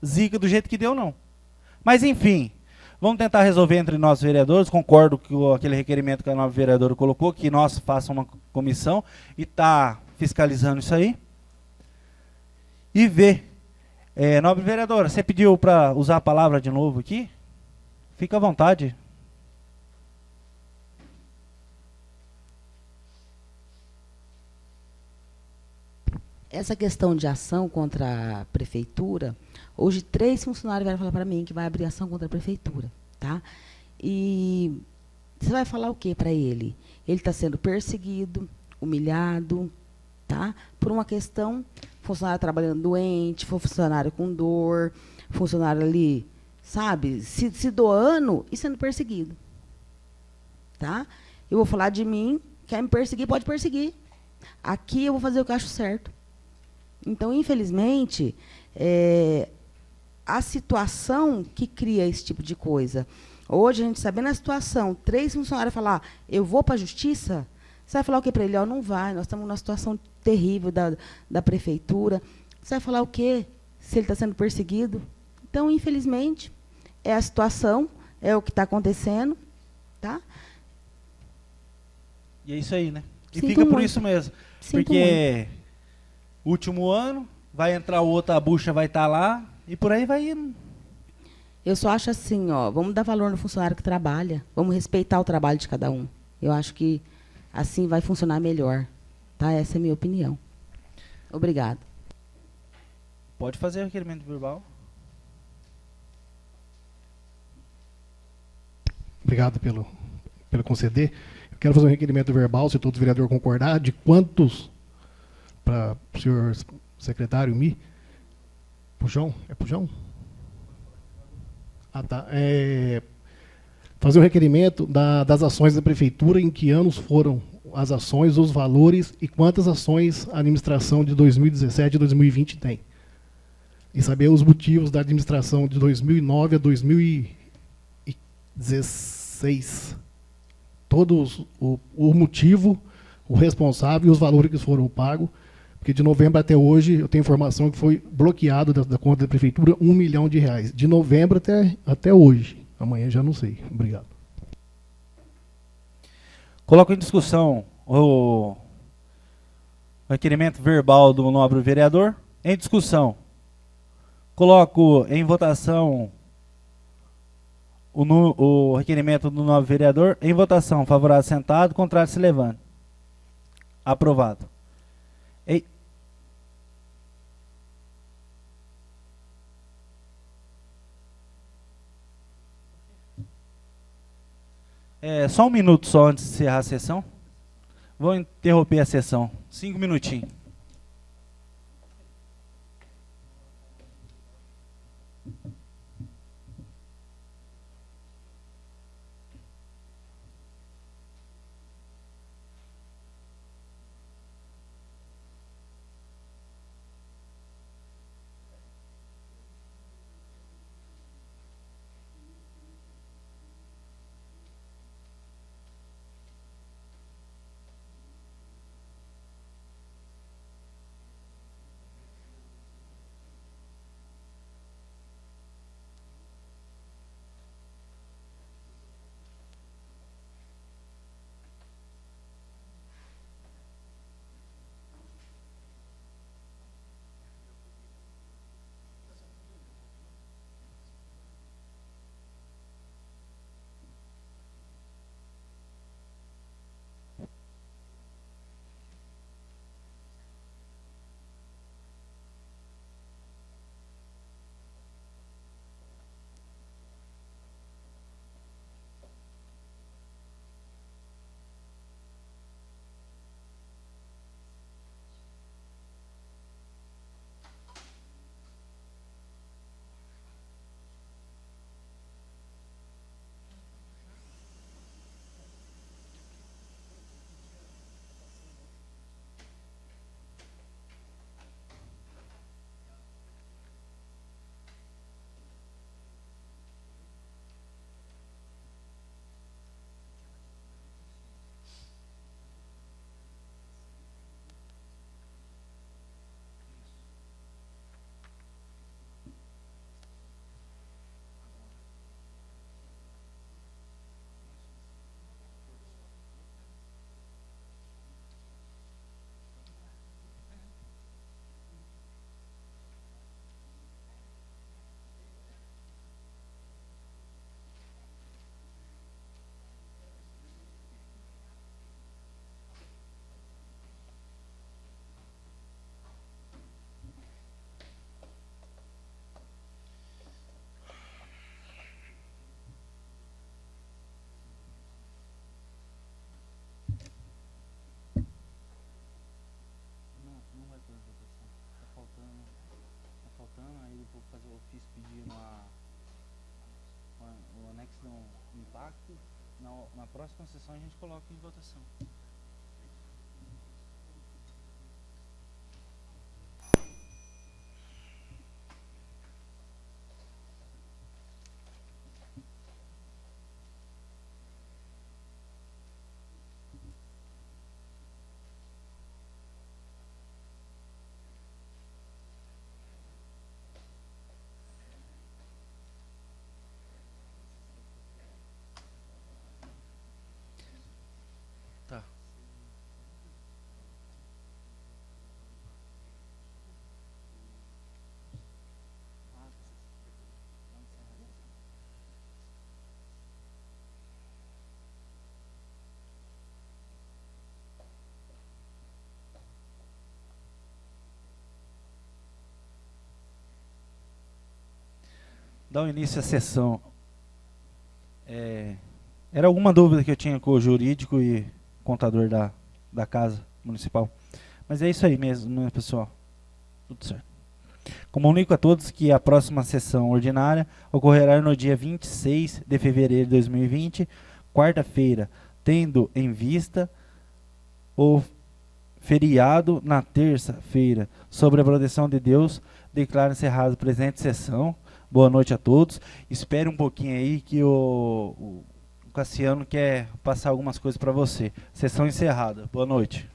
zica do jeito que deu, não. Mas, enfim, vamos tentar resolver entre nós vereadores. Concordo com aquele requerimento que a nova vereadora colocou, que nós façamos uma comissão e está fiscalizando isso aí. E ver. Nobre vereadora, você pediu para usar a palavra de novo aqui? Fica à vontade. Essa questão de ação contra a prefeitura, hoje 3 funcionários vieram falar para mim que vai abrir ação contra a prefeitura, tá? E você vai falar o que para ele? Ele está sendo perseguido, humilhado, tá? Por uma questão, funcionário trabalhando doente, funcionário com dor, funcionário ali, sabe, se doando e sendo perseguido, tá? Eu vou falar de mim, quer me perseguir, pode perseguir. Aqui eu vou fazer o que eu acho certo. Então, infelizmente, a situação que cria esse tipo de coisa. Hoje, a gente sabendo a situação, 3 funcionários falar, eu vou para a justiça, você vai falar o que para ele? Não vai, nós estamos numa situação terrível da prefeitura. Você vai falar o quê se ele está sendo perseguido? Então, infelizmente, é a situação, é o que está acontecendo, tá? E é isso aí, né? E Sinto fica por muito. isso mesmo. Sinto Porque último ano, vai entrar outra, a bucha vai estar lá, e por aí vai indo. Eu só acho assim, ó, vamos dar valor no funcionário que trabalha, vamos respeitar o trabalho de cada um. Eu acho que assim vai funcionar melhor, tá? Essa é a minha opinião. Obrigada. Pode fazer o requerimento verbal. Obrigado pelo conceder. Eu quero fazer um requerimento verbal, se todo vereador concordar, de quantos, para o senhor secretário Mi, Pujão, é Pujão? Ah, tá. Fazer um requerimento das ações da prefeitura, em que anos foram as ações, os valores e quantas ações a administração de 2017 e 2020 tem. E saber os motivos da administração de 2009 a 2016. Todos o motivo, o responsável e os valores que foram pagos. Porque de novembro até hoje, eu tenho informação que foi bloqueado da conta da prefeitura R$1 milhão. De novembro até hoje. Amanhã já não sei. Obrigado. Coloco em discussão o requerimento verbal do nobre vereador. Em discussão. Coloco em votação o requerimento do novo vereador. Em votação, favorável sentado, contrário se levante. Aprovado. Só um minuto só antes de encerrar a sessão. Vou interromper a sessão. 5 minutinhos. Aí eu vou fazer o ofício pedindo o anexo do impacto. Na próxima sessão a gente coloca em votação. Tá. Dá o início à sessão. Era alguma dúvida que eu tinha com o jurídico e contador da Casa Municipal. Mas é isso aí mesmo, né, pessoal? Tudo certo. Comunico a todos que a próxima sessão ordinária ocorrerá no dia 26 de fevereiro de 2020, quarta-feira, tendo em vista o feriado na terça-feira. Sobre a proteção de Deus, declaro encerrada a presente sessão. Boa noite a todos. Espere um pouquinho aí que o Cassiano quer passar algumas coisas para você. Sessão encerrada. Boa noite.